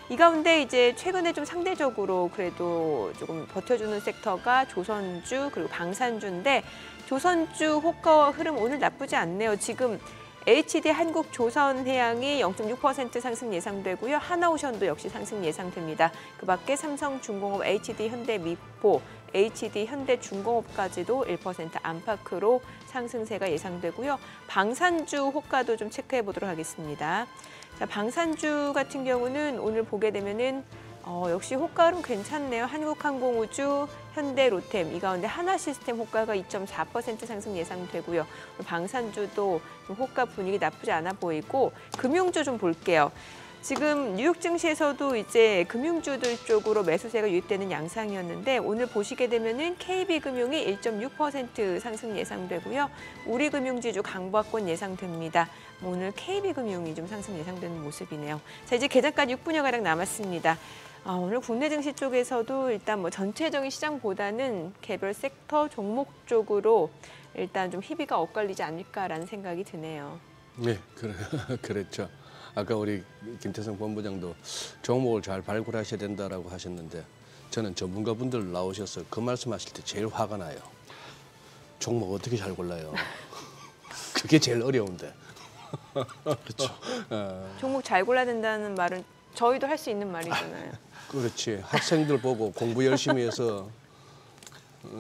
이 가운데 이제 최근에 좀 상대적으로 그래도 조금 버텨주는 섹터가 조선주 그리고 방산주인데 조선주 호가 흐름 오늘 나쁘지 않네요. 지금 HD 한국조선해양이 0.6% 상승 예상되고요. 하나오션도 역시 상승 예상됩니다. 그밖에 삼성중공업, HD 현대미포, HD 현대중공업까지도 1% 안팎으로 상승세가 예상되고요. 방산주 호가도 좀 체크해 보도록 하겠습니다. 자, 방산주 같은 경우는 오늘 보게 되면은 역시 호가 흐름 괜찮네요. 한국항공우주, 현대로템 이 가운데 하나시스템 호가가 2.4% 상승 예상되고요. 방산주도 좀 호가 분위기 나쁘지 않아 보이고 금융주 좀 볼게요. 지금 뉴욕 증시에서도 이제 금융주들 쪽으로 매수세가 유입되는 양상이었는데 오늘 보시게 되면은 KB금융이 1.6% 상승 예상되고요. 우리금융지주 강보합권 예상됩니다. 오늘 KB금융이 좀 상승 예상되는 모습이네요. 자, 이제 개장까지 6분여 가량 남았습니다. 오늘 국내 증시 쪽에서도 일단 뭐 전체적인 시장보다는 개별 섹터 종목 쪽으로 일단 좀 희비가 엇갈리지 않을까라는 생각이 드네요. 네, 그랬죠. 아까 우리 김태성 본부장도 종목을 잘 발굴하셔야 된다라고 하셨는데 저는 전문가분들 나오셔서 그 말씀하실 때 제일 화가 나요. 종목 어떻게 잘 골라요? 그게 제일 어려운데. 그렇죠. 종목 잘 골라야 된다는 말은 저희도 할 수 있는 말이잖아요. 그렇지. 학생들 보고 공부 열심히 해서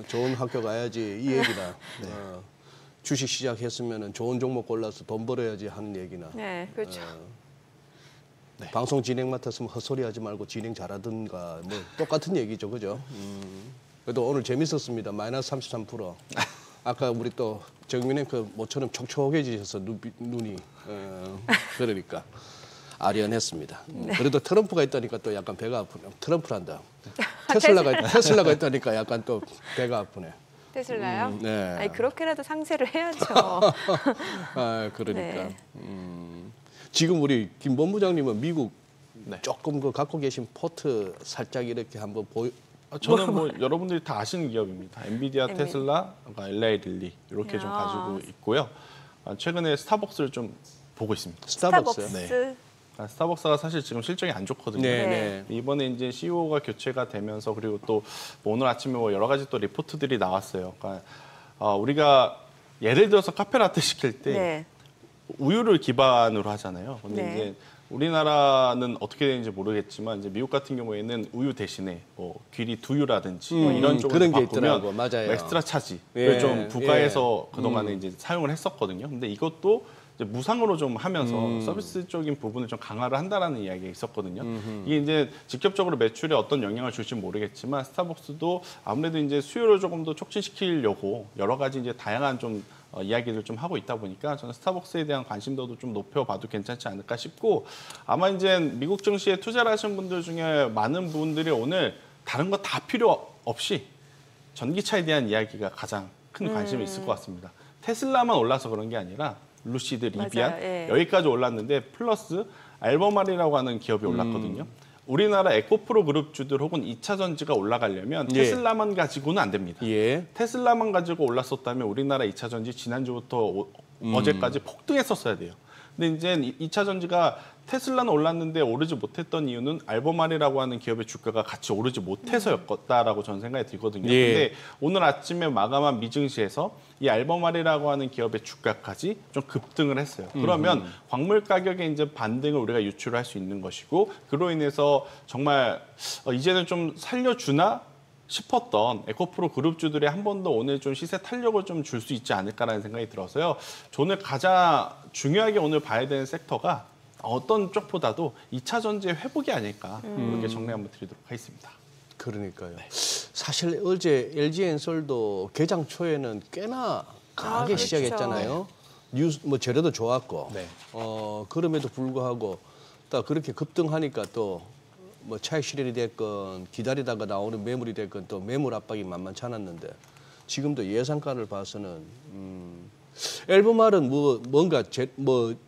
좋은 학교 가야지 이 얘기나 주식 시작했으면 좋은 종목 골라서 돈 벌어야지 하는 얘기나. 네, 그렇죠. 네. 방송 진행 맡았으면 헛소리하지 말고 진행 잘하든가 뭐 똑같은 얘기죠, 그죠? 그래도 오늘 재밌었습니다. 마이너스 33%. 아까 우리 또 정민의 그 모처럼 촉촉해지셔서 눈이 그러니까 아련했습니다. 그래도 트럼프가 있다니까 또 약간 배가 아프네. 트럼프란다. 테슬라가 있다니까 약간 또 배가 아프네. 테슬라요? 네. 아니, 그렇게라도 상세를 해야죠. 아, 그러니까. 네. 지금 우리 김 본부장님은 미국 네. 조금 그 갖고 계신 포트 살짝 이렇게 한번 저는 뭐 여러분들이 다 아시는 기업입니다. 엔비디아, 테슬라, LA 릴리 이렇게 좀 야. 가지고 있고요. 최근에 스타벅스를 좀 보고 있습니다. 스타벅스. 스타벅스. 스타벅스가 사실 지금 실적이 안 좋거든요. 네. 이번에 이제 CEO가 교체가 되면서 그리고 또뭐 오늘 아침에 뭐 여러 가지 또 리포트들이 나왔어요. 그러니까 우리가 예를 들어서 카페라떼 시킬 때 네. 우유를 기반으로 하잖아요. 근데 네. 이제 우리나라는 어떻게 되는지 모르겠지만 이제 미국 같은 경우에는 우유 대신에 뭐 귀리 두유라든지 뭐 이런 쪽으로 그런 게 바꾸면 있더라고. 맞아요. 엑스트라 차지를 예, 좀 부과해서 그동안에 이제 사용을 했었거든요. 근데 이것도 이제 무상으로 좀 하면서 서비스적인 부분을 좀 강화를 한다라는 이야기가 있었거든요. 이게 이제 직접적으로 매출에 어떤 영향을 줄지 모르겠지만 스타벅스도 아무래도 이제 수요를 조금 더 촉진시키려고 여러 가지 이제 다양한 좀 이야기를 좀 하고 있다 보니까 저는 스타벅스에 대한 관심도도 좀 높여봐도 괜찮지 않을까 싶고 아마 이제 미국 증시에 투자를 하신 분들 중에 많은 분들이 오늘 다른 거 다 필요 없이 전기차에 대한 이야기가 가장 큰 관심이 있을 것 같습니다. 테슬라만 올라서 그런 게 아니라 루시드, 리비안 맞아요. 예. 여기까지 올랐는데 플러스 알버마리라고 하는 기업이 올랐거든요. 우리나라 에코프로 그룹주들 혹은 2차 전지가 올라가려면 예. 테슬라만 가지고는 안 됩니다. 예. 테슬라만 가지고 올랐었다면 우리나라 2차 전지 지난주부터 어제까지 폭등했었어야 돼요. 근데 이제 2차 전지가 테슬라는 올랐는데 오르지 못했던 이유는 알버마리라고 하는 기업의 주가가 같이 오르지 못해서였다라고 저는 생각이 들거든요. 예. 근데 오늘 아침에 마감한 미증시에서 이 알버마리라고 하는 기업의 주가까지 좀 급등을 했어요. 그러면 광물 가격의 이제 반등을 우리가 유출을 할 수 있는 것이고 그로 인해서 정말 이제는 좀 살려주나 싶었던 에코프로 그룹주들이 한 번 더 오늘 좀 시세 탄력을 좀 줄 수 있지 않을까라는 생각이 들어서요. 오늘 가장 중요하게 오늘 봐야 되는 섹터가 어떤 쪽보다도 2차 전지의 회복이 아닐까 이렇게 정리 한번 드리도록 하겠습니다. 그러니까요. 사실 어제 LG엔솔도 개장 초에는 꽤나 강하게 그렇죠. 시작했잖아요. 뉴스 뭐 재료도 좋았고. 네. 그럼에도 불구하고 딱 그렇게 급등하니까 또 뭐 차익 실현이 됐건 기다리다가 나오는 매물이 됐건 또 매물 압박이 만만치 않았는데 지금도 예상가를 봐서는 앨범알은 뭔가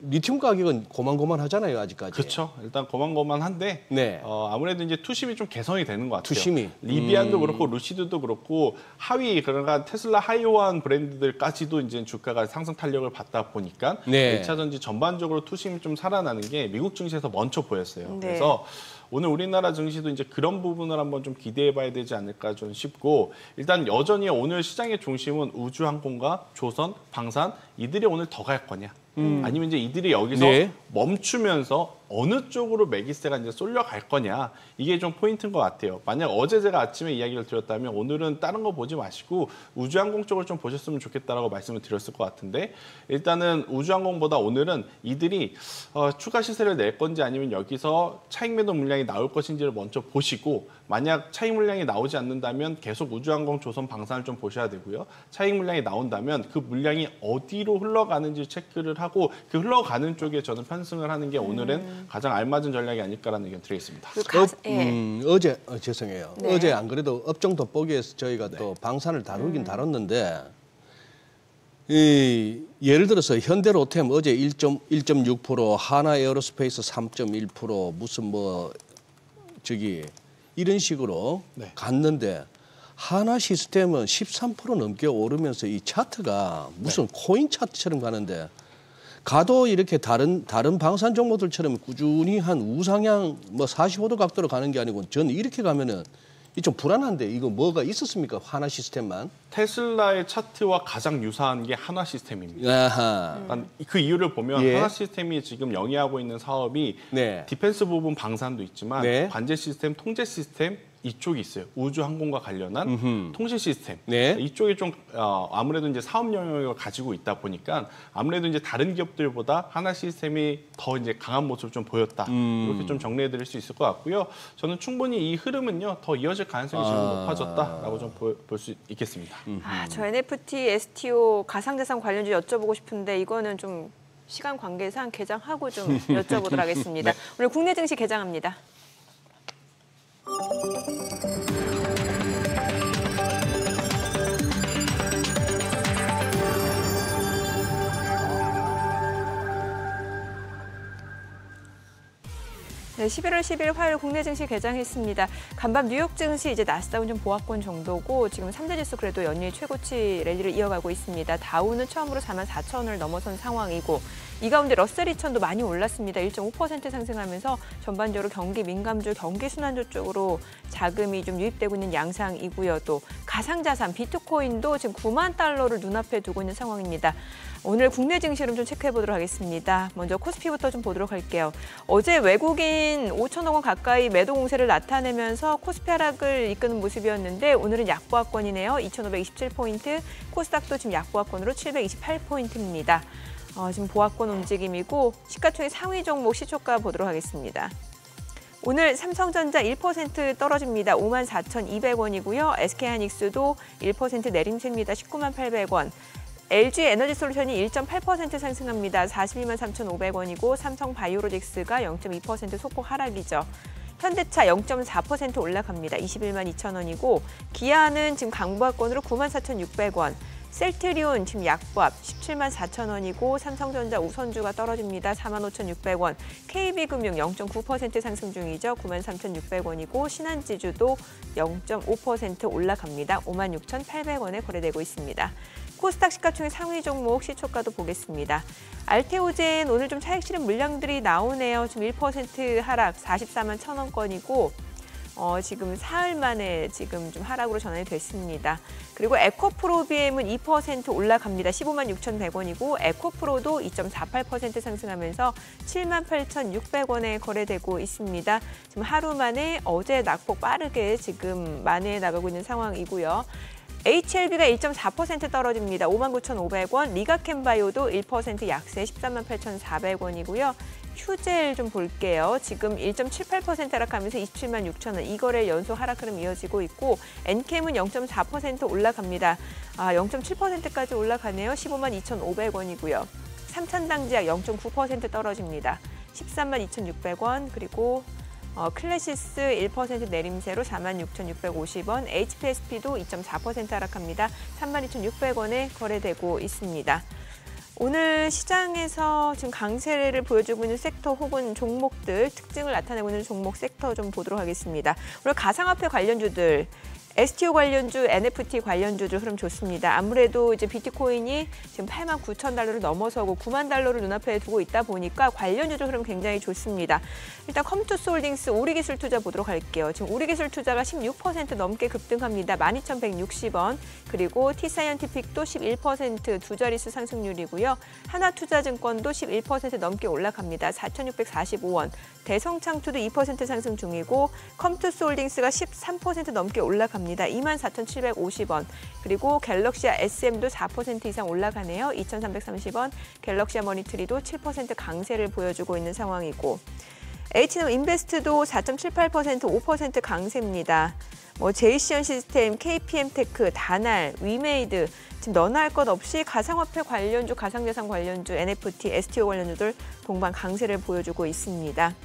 리튬 가격은 고만고만하잖아요 아직까지. 그렇죠. 일단 고만고만한데 네. 아무래도 이제 투심이 좀 개선이 되는 것 같아요. 투심이. 리비안도 그렇고 루시드도 그렇고 하위 그러니까 테슬라 하이오한 브랜드들까지도 이제 주가가 상승 탄력을 받다 보니까 네. 2차 전지 전반적으로 투심이 좀 살아나는 게 미국 증시에서 먼저 보였어요. 네. 그래서 오늘 우리나라 증시도 이제 그런 부분을 한번 좀 기대해봐야 되지 않을까 좀 싶고 일단 여전히 오늘 시장의 중심은 우주항공과 조선, 방산 이들이 오늘 더 갈 거냐 아니면 이제 이들이 여기서 네. 멈추면서 어느 쪽으로 매기세가 이제 쏠려갈 거냐 이게 좀 포인트인 것 같아요. 만약 어제 제가 아침에 이야기를 드렸다면 오늘은 다른 거 보지 마시고 우주항공 쪽을 좀 보셨으면 좋겠다라고 말씀을 드렸을 것 같은데 일단은 우주항공보다 오늘은 이들이 추가 시세를 낼 건지 아니면 여기서 차익 매도 물량이 나올 것인지를 먼저 보시고 만약 차익 물량이 나오지 않는다면 계속 우주항공, 조선, 방산을 좀 보셔야 되고요. 차익 물량이 나온다면 그 물량이 어디로 흘러가는지 체크를 하고 그 흘러가는 쪽에 저는 편승을 하는 게 오늘은 가장 알맞은 전략이 아닐까라는 의견 드리겠습니다. 어제 죄송해요. 네. 어제 안 그래도 업종 돋보기에서 저희가 또 방산을 다루긴 다뤘는데 예를 들어서 현대로템 어제 1.6%, 하나에어로스페이스 3.1%, 무슨 이런 식으로 네. 갔는데 하나 시스템은 13% 넘게 오르면서 이 차트가 무슨 코인 차트처럼 가는데 가도 이렇게 다른 방산 종목들처럼 꾸준히 한 우상향 45도 각도로 가는 게 아니고 저는 이렇게 가면은 이 좀 불안한데 이거 뭐가 있었습니까? 하나 시스템만? 테슬라의 차트와 가장 유사한 게 한화 시스템입니다. 아하. 그러니까 그 이유를 보면 예. 한화 시스템이 지금 영위하고 있는 사업이 네. 디펜스 부분 방산도 있지만 네. 관제 시스템, 통제 시스템 이쪽이 있어요. 우주 항공과 관련한 통신 시스템. 네. 이쪽이 좀 아무래도 이제 사업 영역을 가지고 있다 보니까 아무래도 이제 다른 기업들보다 하나 시스템이 더 이제 강한 모습을 좀 보였다. 이렇게 좀 정리해 드릴 수 있을 것 같고요. 저는 충분히 이 흐름은요 더 이어질 가능성이 지금 높아졌다라고 좀 볼 수 있겠습니다. 저 NFT, STO 가상자산 관련주 여쭤보고 싶은데 이거는 좀 시간 관계상 개장하고 좀 여쭤보도록 하겠습니다. 네. 오늘 국내 증시 개장합니다. 네, 11월 10일 화요일 국내 증시 개장했습니다. 간밤 뉴욕 증시 이제 나스닥은 좀 보합권 정도고 지금 3대 지수 그래도 연일 최고치 랠리를 이어가고 있습니다. 다우는 처음으로 44,000원을 넘어선 상황이고 이 가운데 러셀 2000도 많이 올랐습니다. 1.5% 상승하면서 전반적으로 경기 민감주, 경기 순환주 쪽으로 자금이 좀 유입되고 있는 양상이고요. 또 가상자산 비트코인도 지금 9만 달러를 눈앞에 두고 있는 상황입니다. 오늘 국내 증시 흐름 좀 체크해 보도록 하겠습니다. 먼저 코스피부터 좀 보도록 할게요. 어제 외국인 5천억 원 가까이 매도 공세를 나타내면서 코스피 하락을 이끄는 모습이었는데 오늘은 약보합권이네요. 2,527포인트, 코스닥도 지금 약보합권으로 728포인트입니다. 지금 보합권 움직임이고 시가총액 상위 종목 시초가 보도록 하겠습니다. 오늘 삼성전자 1% 떨어집니다. 54,200원이고요. SK하이닉스도 1% 내림세입니다. 198,800원. LG에너지솔루션이 1.8% 상승합니다. 423,500원이고 삼성바이오로직스가 0.2% 소폭 하락이죠. 현대차 0.4% 올라갑니다. 212,200원이고 기아는 지금 강보합권으로 94,600원. 셀트리온 지금 약보합 174,000원이고 삼성전자 우선주가 떨어집니다. 45,600원. KB금융 0.9% 상승 중이죠. 93,600원이고 신한지주도 0.5% 올라갑니다. 56,800원에 거래되고 있습니다. 코스닥 시가총액 상위 종목 시초가도 보겠습니다. 알테오젠 오늘 좀 차익 실현 물량들이 나오네요. 지금 1% 하락 441,000원권이고 지금 사흘 만에 지금 좀 하락으로 전환이 됐습니다. 그리고 에코프로비엠은 2% 올라갑니다. 156,100원이고 에코프로도 2.48% 상승하면서 78,600원에 거래되고 있습니다. 지금 하루 만에 어제 낙폭 빠르게 지금 만회해 나가고 있는 상황이고요. HLB가 1.4% 떨어집니다. 59,500원. 리가캠바이오도 1% 약세 138,400원이고요. 휴젤 좀 볼게요. 지금 1.78% 하락하면서 276,000원. 이 거래 연속 하락 흐름 이어지고 있고 엔캠은 0.4% 올라갑니다. 0.7%까지 올라가네요. 152,500원이고요. 삼천당제약 0.9% 떨어집니다. 132,600원. 그리고 클래시스 1% 내림세로 46,650원, HPSP도 2.4% 하락합니다. 32,600원에 거래되고 있습니다. 오늘 시장에서 지금 강세를 보여주고 있는 섹터 혹은 종목들, 특징을 나타내고 있는 종목 섹터 좀 보도록 하겠습니다. 오늘 가상화폐 관련주들, STO 관련주, NFT 관련주들 흐름 좋습니다. 아무래도 이제 비트코인이 지금 89,000달러를 넘어서고 9만 달러를 눈앞에 두고 있다 보니까 관련주들 흐름 굉장히 좋습니다. 일단 컴투스홀딩스 우리기술투자 보도록 할게요. 지금 우리기술투자가 16% 넘게 급등합니다. 12,160원. 그리고 T사이언티픽도 11% 두 자릿수 상승률이고요. 하나투자증권도 11% 넘게 올라갑니다. 4,645원. 대성창투도 2% 상승 중이고 컴투스홀딩스가 13% 넘게 올라갑니다. 24,750원. 그리고 갤럭시아 SM도 4% 이상 올라가네요. 2,330원. 갤럭시아 머니트리도 7% 강세를 보여주고 있는 상황이고 H놈 인베스트도 4.78%, 5% 강세입니다. 제이시언 시스템, KPM테크, 다날, 위메이드 지금 너나 할 것 없이 가상화폐 관련주, 가상자산 관련주, NFT, STO 관련주들 동반 강세를 보여주고 있습니다.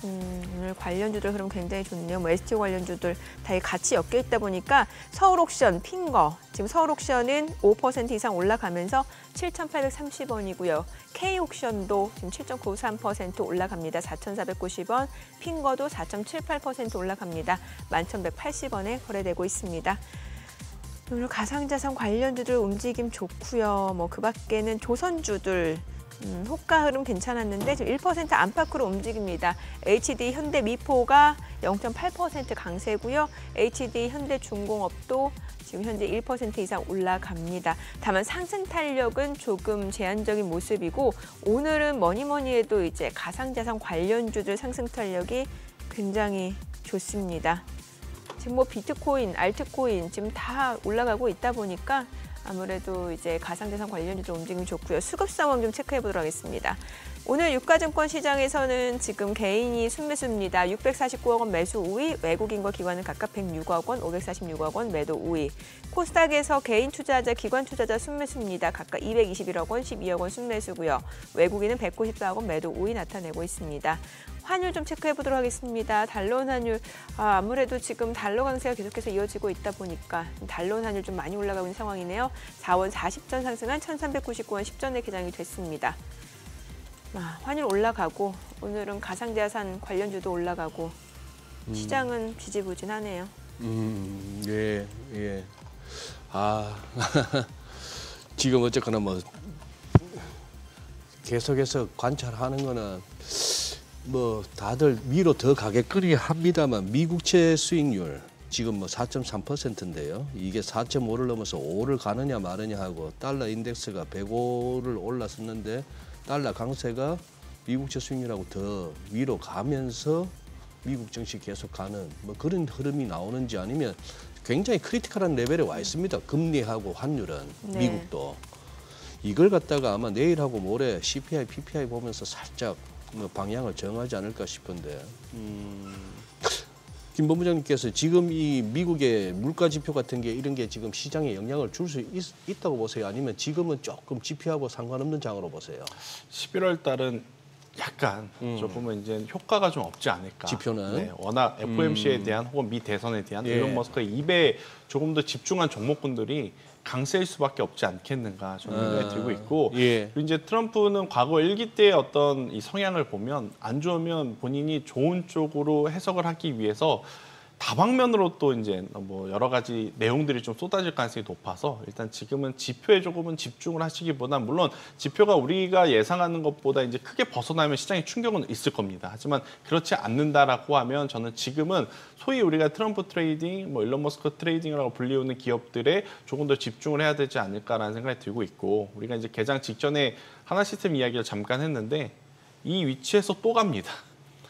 오늘 관련주들 흐름 굉장히 좋네요. STO 관련주들 다 같이 엮여 있다 보니까 서울옥션, 핑거 지금 서울옥션은 5% 이상 올라가면서 7,830원이고요. K옥션도 지금 7.93% 올라갑니다. 4,490원. 핑거도 4.78% 올라갑니다. 11,180원에 거래되고 있습니다. 오늘 가상자산 관련주들 움직임 좋고요. 그 밖에는 조선주들 호가 흐름 괜찮았는데 지금 1% 안팎으로 움직입니다. HD 현대미포가 0.8% 강세고요. HD 현대중공업도 지금 현재 1% 이상 올라갑니다. 다만 상승 탄력은 조금 제한적인 모습이고 오늘은 뭐니 해도 이제 가상자산 관련주들 상승 탄력이 굉장히 좋습니다. 지금 비트코인, 알트코인 지금 다 올라가고 있다 보니까 아무래도 이제 가상자산 관련주들 움직임이 좋고요. 수급 상황 좀 체크해 보도록 하겠습니다. 오늘 유가증권 시장에서는 지금 개인이 순매수입니다. 649억 원 매수 우위, 외국인과 기관은 각각 106억 원, 546억 원 매도 우위. 코스닥에서 개인 투자자, 기관 투자자 순매수입니다. 각각 221억 원, 12억 원 순매수고요. 외국인은 194억 원 매도 우위 나타내고 있습니다. 환율 좀 체크해 보도록 하겠습니다. 달러원 환율, 아무래도 지금 달러 강세가 계속해서 이어지고 있다 보니까 달러원 환율 좀 많이 올라가고 있는 상황이네요. 4원 40전 상승한 1399원 10전에 개장이 됐습니다. 환율 올라가고 오늘은 가상자산 관련주도 올라가고 시장은 지지부진하네요. 예, 예. 지금 어쨌거나 뭐 계속해서 관찰하는 거는 뭐 다들 위로 더 가겠거니 합니다만 미국채 수익률 지금 뭐 4.3%인데요. 이게 4.5를 넘어서 5를 가느냐 마느냐 하고 달러 인덱스가 105를 올랐었는데 달러 강세가 미국채 수익률하고 더 위로 가면서 미국 증시 계속 가는 뭐 그런 흐름이 나오는지 아니면 굉장히 크리티컬한 레벨에 와 있습니다. 금리하고 환율은 네. 미국도. 이걸 갖다가 아마 내일하고 모레 CPI, PPI 보면서 살짝 뭐 방향을 정하지 않을까 싶은데 김 본부장님께서 지금 이 미국의 물가 지표 같은 게 이런 게 지금 시장에 영향을 줄 수 있다고 보세요? 아니면 지금은 조금 지표하고 상관없는 장으로 보세요? 11월 달은 약간 조금은 이제 효과가 좀 없지 않을까. 지표는? 네, 워낙 FOMC에 대한 혹은 미 대선에 대한 예. 일론 머스크의 입에 조금 더 집중한 종목군들이 강세일 수밖에 없지 않겠는가 저는 생각이 들고 있고 예. 그리고 이제 트럼프는 과거 일기 때의 어떤 이 성향을 보면 안 좋으면 본인이 좋은 쪽으로 해석을 하기 위해서 다방면으로 또 이제 뭐 여러 가지 내용들이 좀 쏟아질 가능성이 높아서 일단 지금은 지표에 조금은 집중을 하시기보다 물론 지표가 우리가 예상하는 것보다 이제 크게 벗어나면 시장에 충격은 있을 겁니다. 하지만 그렇지 않는다라고 하면 저는 지금은 소위 우리가 트럼프 트레이딩, 뭐 일론 머스크 트레이딩이라고 불리우는 기업들에 조금 더 집중을 해야 되지 않을까라는 생각이 들고 있고 우리가 이제 개장 직전에 하나 시스템 이야기를 잠깐 했는데 이 위치에서 또 갑니다.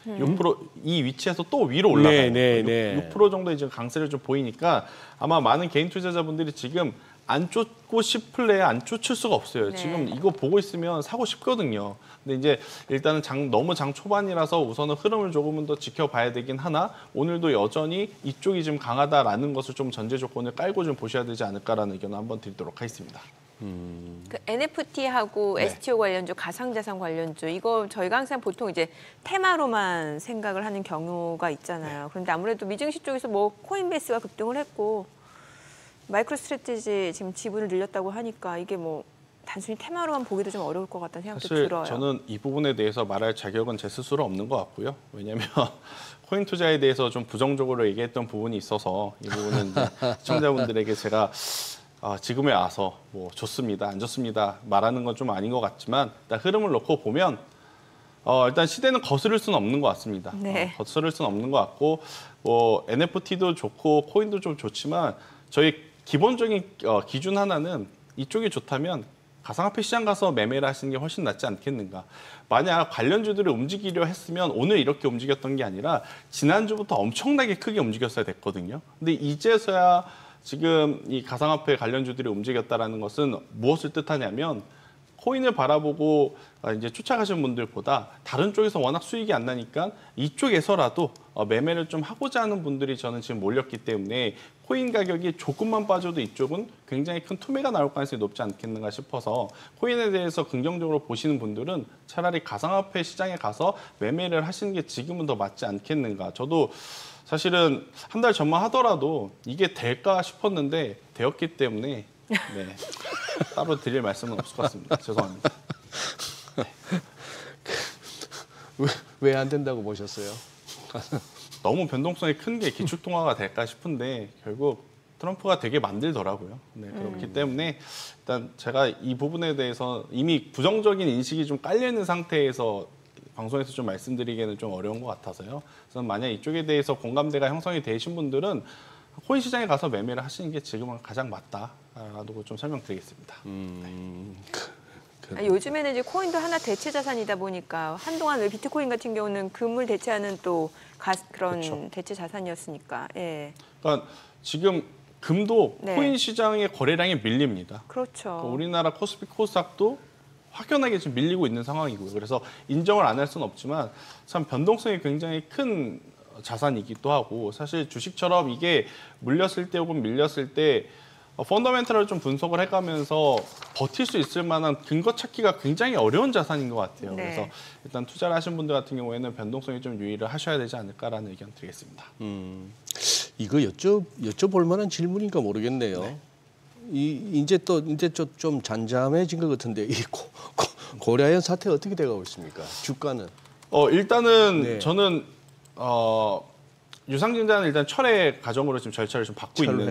6%이 위치에서 또 위로 올라가요. 네, 네. 6% 정도의 지금 강세를 좀 보이니까 아마 많은 개인 투자자분들이 지금 안 쫓고 싶을래 안 쫓을 수가 없어요. 네. 지금 이거 보고 있으면 사고 싶거든요. 근데 이제 일단은 너무 장 초반이라서 우선은 흐름을 조금은 더 지켜봐야 되긴 하나 오늘도 여전히 이쪽이 좀 강하다라는 것을 좀 전제 조건을 깔고 좀 보셔야 되지 않을까라는 의견을 한번 드리도록 하겠습니다. 그 NFT하고 네. STO 관련주, 가상자산 관련주 이거 저희가 항상 보통 이제 테마로만 생각을 하는 경우가 있잖아요. 그런데 아무래도 미증시 쪽에서 뭐 코인베이스가 급등을 했고 마이크로 스트래티지 지금 지분을 늘렸다고 하니까 이게 뭐 단순히 테마로만 보기도 좀 어려울 것 같다는 생각도 사실 들어요. 저는 이 부분에 대해서 말할 자격은 제 스스로 없는 것 같고요. 왜냐하면 코인 투자에 대해서 좀 부정적으로 얘기했던 부분이 있어서 이 부분은 이제 시청자분들에게 제가 지금에 와서 뭐 좋습니다, 안 좋습니다 말하는 건 좀 아닌 것 같지만 일단 흐름을 놓고 보면 일단 시대는 거스를 수는 없는 것 같습니다. 네. 거스를 수는 없는 것 같고 뭐 NFT도 좋고 코인도 좀 좋지만 저희 기본적인 기준 하나는 이쪽이 좋다면 가상화폐 시장 가서 매매를 하시는 게 훨씬 낫지 않겠는가. 만약 관련주들을 움직이려 했으면 오늘 이렇게 움직였던 게 아니라 지난주부터 엄청나게 크게 움직였어야 됐거든요. 근데 이제서야 지금 이 가상화폐 관련주들이 움직였다라는 것은 무엇을 뜻하냐면 코인을 바라보고 이제 쫓아가시는 분들보다 다른 쪽에서 워낙 수익이 안 나니까 이쪽에서라도 매매를 좀 하고자 하는 분들이 저는 지금 몰렸기 때문에 코인 가격이 조금만 빠져도 이쪽은 굉장히 큰 투매가 나올 가능성이 높지 않겠는가 싶어서 코인에 대해서 긍정적으로 보시는 분들은 차라리 가상화폐 시장에 가서 매매를 하시는 게 지금은 더 맞지 않겠는가. 저도 사실은 한 달 전만 하더라도 이게 될까 싶었는데 되었기 때문에 네, 따로 드릴 말씀은 없을 것 같습니다. 죄송합니다. 왜 안 된다고 보셨어요? 너무 변동성이 큰 게 기축통화가 될까 싶은데 결국 트럼프가 되게 만들더라고요. 네, 그렇기 때문에 일단 제가 이 부분에 대해서 이미 부정적인 인식이 좀 깔려있는 상태에서 방송에서 좀 말씀드리기에는 좀 어려운 것 같아서요. 그래서 만약 이쪽에 대해서 공감대가 형성이 되신 분들은 코인 시장에 가서 매매를 하시는 게 지금은 가장 맞다라고 좀 설명드리겠습니다. 요즘에는 이제 코인도 하나 대체 자산이다 보니까 한동안 왜 비트코인 같은 경우는 금을 대체하는 또 그런 그렇죠. 대체 자산이었으니까. 예. 그러니까 지금 금도 네. 코인 시장의 거래량이 밀립니다. 그렇죠. 우리나라 코스피 코스닥도 확연하게 지금 밀리고 있는 상황이고요. 그래서 인정을 안 할 수는 없지만 참 변동성이 굉장히 큰 자산이기도 하고 사실 주식처럼 이게 물렸을 때 혹은 밀렸을 때 펀더멘털을 좀 분석을 해가면서 버틸 수 있을 만한 근거 찾기가 굉장히 어려운 자산인 것 같아요. 네. 그래서 일단 투자를 하신 분들 같은 경우에는 변동성에 좀 유의를 하셔야 되지 않을까라는 의견 드리겠습니다. 이거 여쭤볼 만한 질문인가 모르겠네요. 네. 이제 좀 잔잠해진 것 같은데 이 고려아연 사태 어떻게 돼가고 있습니까? 주가는? 일단은 네. 저는 유상증자는 일단 철회 과정으로 지금 절차를 좀 밟고 철회. 있는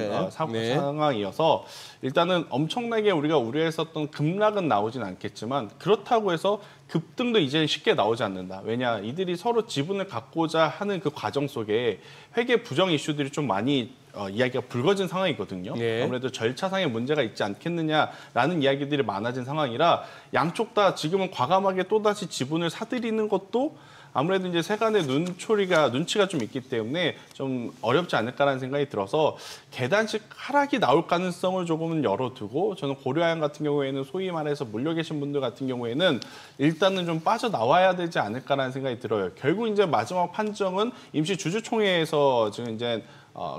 네. 상황이어서 일단은 엄청나게 우리가 우려했었던 급락은 나오진 않겠지만 그렇다고 해서 급등도 이제 쉽게 나오지 않는다. 왜냐 이들이 서로 지분을 갖고자 하는 그 과정 속에 회계 부정 이슈들이 좀 많이 이야기가 불거진 상황이거든요. 네. 아무래도 절차상의 문제가 있지 않겠느냐라는 이야기들이 많아진 상황이라 양쪽 다 지금은 과감하게 또다시 지분을 사들이는 것도 아무래도 이제 세간의 눈치가 좀 있기 때문에 좀 어렵지 않을까라는 생각이 들어서 계단식 하락이 나올 가능성을 조금은 열어두고 저는 고려아연 같은 경우에는 소위 말해서 물려 계신 분들 같은 경우에는 일단은 좀 빠져나와야 되지 않을까라는 생각이 들어요. 결국 이제 마지막 판정은 임시 주주총회에서 지금 이제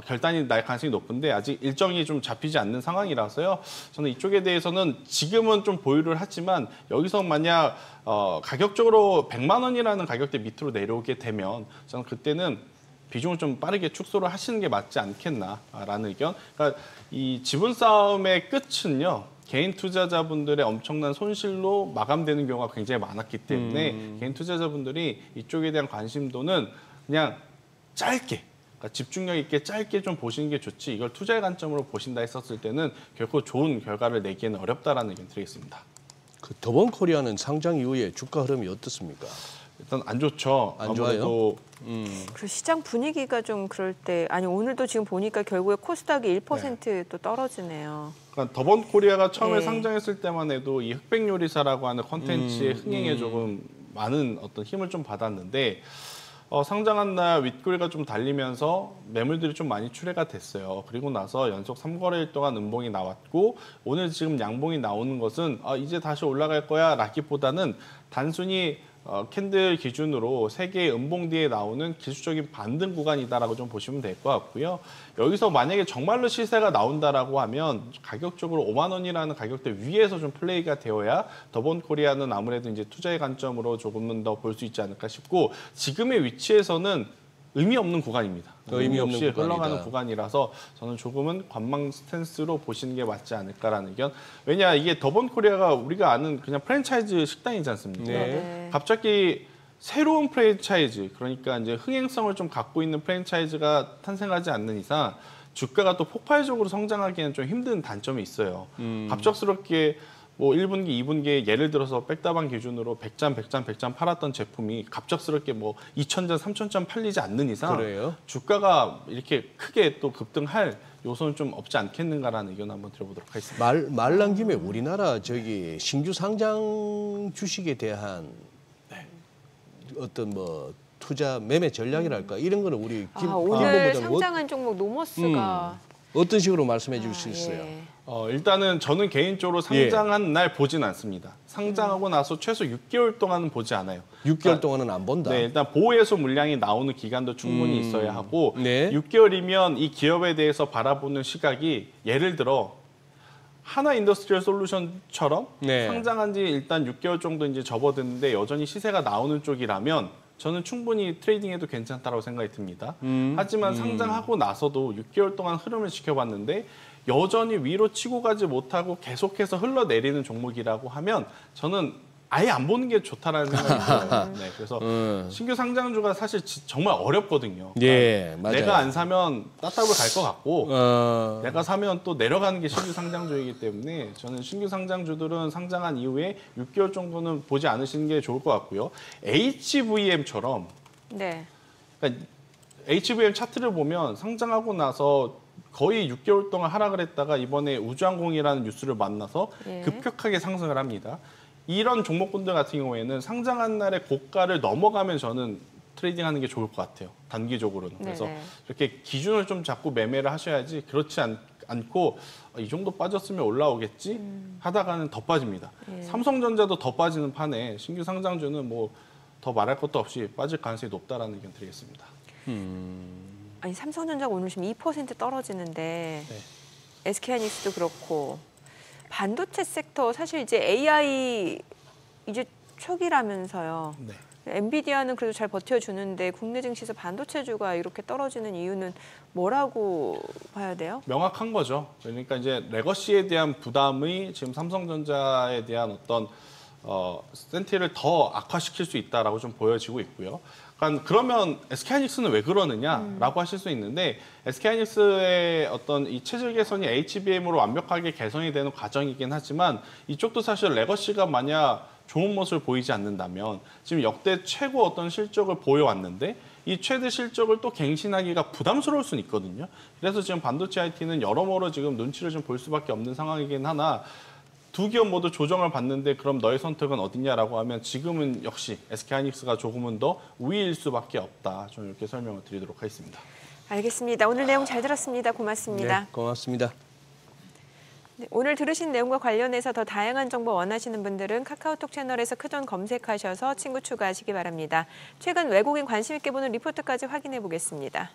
결단이 날 가능성이 높은데 아직 일정이 좀 잡히지 않는 상황이라서요. 저는 이쪽에 대해서는 지금은 좀 보유를 하지만 여기서 만약 가격적으로 100만 원이라는 가격대 밑으로 내려오게 되면 저는 그때는 비중을 좀 빠르게 축소를 하시는 게 맞지 않겠나라는 의견. 그러니까 이 지분 싸움의 끝은요. 개인 투자자분들의 엄청난 손실로 마감되는 경우가 굉장히 많았기 때문에 개인 투자자분들이 이쪽에 대한 관심도는 그냥 짧게 그러니까 집중력 있게 짧게 좀 보시는 게 좋지 이걸 투자의 관점으로 보신다 했었을 때는 결코 좋은 결과를 내기에는 어렵다라는 의견 드리겠습니다. 그 더본코리아는 상장 이후에 주가 흐름이 어떻습니까? 일단 안 좋죠. 안 좋아요? 그 시장 분위기가 좀 그럴 때 아니 오늘도 지금 보니까 결국에 코스닥이 1%또 떨어지네요. 그러니까 더본코리아가 처음에 네. 상장했을 때만 해도 이 흑백요리사라고 하는 컨텐츠의 흥행에 조금 많은 어떤 힘을 좀 받았는데 상장한 날 윗꼬리가 좀 달리면서 매물들이 좀 많이 출회가 됐어요. 그리고 나서 연속 3거래일 동안 음봉이 나왔고 오늘 지금 양봉이 나오는 것은 이제 다시 올라갈 거야 라기보다는 단순히 캔들 기준으로 세 개의 음봉 뒤에 나오는 기술적인 반등 구간이다라고 좀 보시면 될 것 같고요. 여기서 만약에 정말로 시세가 나온다라고 하면 가격적으로 5만 원이라는 가격대 위에서 좀 플레이가 되어야 더본코리아는 아무래도 이제 투자의 관점으로 조금은 더 볼 수 있지 않을까 싶고 지금의 위치에서는 의미 없는 구간입니다. 의미 없는 없이 구간이다. 흘러가는 구간이라서 저는 조금은 관망 스탠스로 보시는 게 맞지 않을까라는 의견. 왜냐 이게 더본코리아가 우리가 아는 그냥 프랜차이즈 식당이지 않습니까? 네. 갑자기 새로운 프랜차이즈 그러니까 이제 흥행성을 좀 갖고 있는 프랜차이즈가 탄생하지 않는 이상 주가가 또 폭발적으로 성장하기에는 좀 힘든 단점이 있어요. 갑작스럽게 뭐 1분기, 2분기에 예를 들어서 백다방 기준으로 100잔 팔았던 제품이 갑작스럽게 뭐 2,000잔, 3,000잔 팔리지 않는 이상 그래요? 주가가 이렇게 크게 또 급등할 요소는 좀 없지 않겠는가라는 의견 한번 들어보도록 하겠습니다. 말 난 김에 우리나라 신규 상장 주식에 대한 어떤 뭐 투자 매매 전략이랄까 이런 거는 우리 오늘 본부장님 상장한 종목 노머스가 어떤 식으로 말씀해 주실 수 있어요? 예. 일단은 저는 개인적으로 상장한 날 보진 않습니다. 상장하고 나서 최소 6개월 동안은 보지 않아요. 6개월 동안은 안 본다. 네, 일단 보호예수 물량이 나오는 기간도 충분히 있어야 하고 네. 6개월이면 이 기업에 대해서 바라보는 시각이 예를 들어 하나 인더스트리얼 솔루션처럼 네. 상장한 지 일단 6개월 정도 이제 접어드는데 여전히 시세가 나오는 쪽이라면 저는 충분히 트레이딩해도 괜찮다고 생각이 듭니다. 하지만 상장하고 나서도 6개월 동안 흐름을 지켜봤는데 여전히 위로 치고 가지 못하고 계속해서 흘러내리는 종목이라고 하면 저는 아예 안 보는 게 좋다라는 생각이 들어요. 네, 그래서 신규 상장주가 사실 정말 어렵거든요. 예, 맞아요. 내가 안 사면 따따블 갈 것 같고 내가 사면 또 내려가는 게 신규 상장주이기 때문에 저는 신규 상장주들은 상장한 이후에 6개월 정도는 보지 않으시는 게 좋을 것 같고요. HVM처럼 네. 그러니까 HVM 차트를 보면 상장하고 나서 거의 6개월 동안 하락을 했다가 이번에 우주항공이라는 뉴스를 만나서 예. 급격하게 상승을 합니다. 이런 종목군들 같은 경우에는 상장한 날의 고가를 넘어가면 저는 트레이딩하는 게 좋을 것 같아요. 단기적으로는. 그래서 네네. 이렇게 기준을 좀 잡고 매매를 하셔야지 그렇지 않고 이 정도 빠졌으면 올라오겠지 하다가는 더 빠집니다. 예. 삼성전자도 더 빠지는 판에 신규 상장주는 뭐 더 말할 것도 없이 빠질 가능성이 높다라는 의견 드리겠습니다. 아니 삼성전자가 오늘 지금 2% 떨어지는데 네. SK하이닉스도 그렇고 반도체 섹터 사실 이제 AI 이제 초기라면서요. 네. 엔비디아는 그래도 잘 버텨주는데 국내 증시에서 반도체주가 이렇게 떨어지는 이유는 뭐라고 봐야 돼요? 명확한 거죠. 그러니까 이제 레거시에 대한 부담이 지금 삼성전자에 대한 어떤 센티를 더 악화시킬 수 있다라고 좀 보여지고 있고요. 그러면 SK하이닉스는 왜 그러느냐라고 하실 수 있는데 SK하이닉스의 어떤 이 체질 개선이 HBM으로 완벽하게 개선이 되는 과정이긴 하지만 이쪽도 사실 레거시가 만약 좋은 모습을 보이지 않는다면 지금 역대 최고 어떤 실적을 보여왔는데 이 최대 실적을 또 갱신하기가 부담스러울 수는 있거든요. 그래서 지금 반도체 IT는 여러모로 지금 눈치를 좀 볼 수밖에 없는 상황이긴 하나 두 기업 모두 조정을 받는데 그럼 너의 선택은 어디냐라고 하면 지금은 역시 SK하이닉스가 조금은 더 우위일 수밖에 없다. 좀 이렇게 설명을 드리도록 하겠습니다. 알겠습니다. 오늘 내용 잘 들었습니다. 고맙습니다. 네, 고맙습니다. 네, 오늘 들으신 내용과 관련해서 더 다양한 정보 원하시는 분들은 카카오톡 채널에서 크존 검색하셔서 친구 추가하시기 바랍니다. 최근 외국인 관심 있게 보는 리포트까지 확인해 보겠습니다.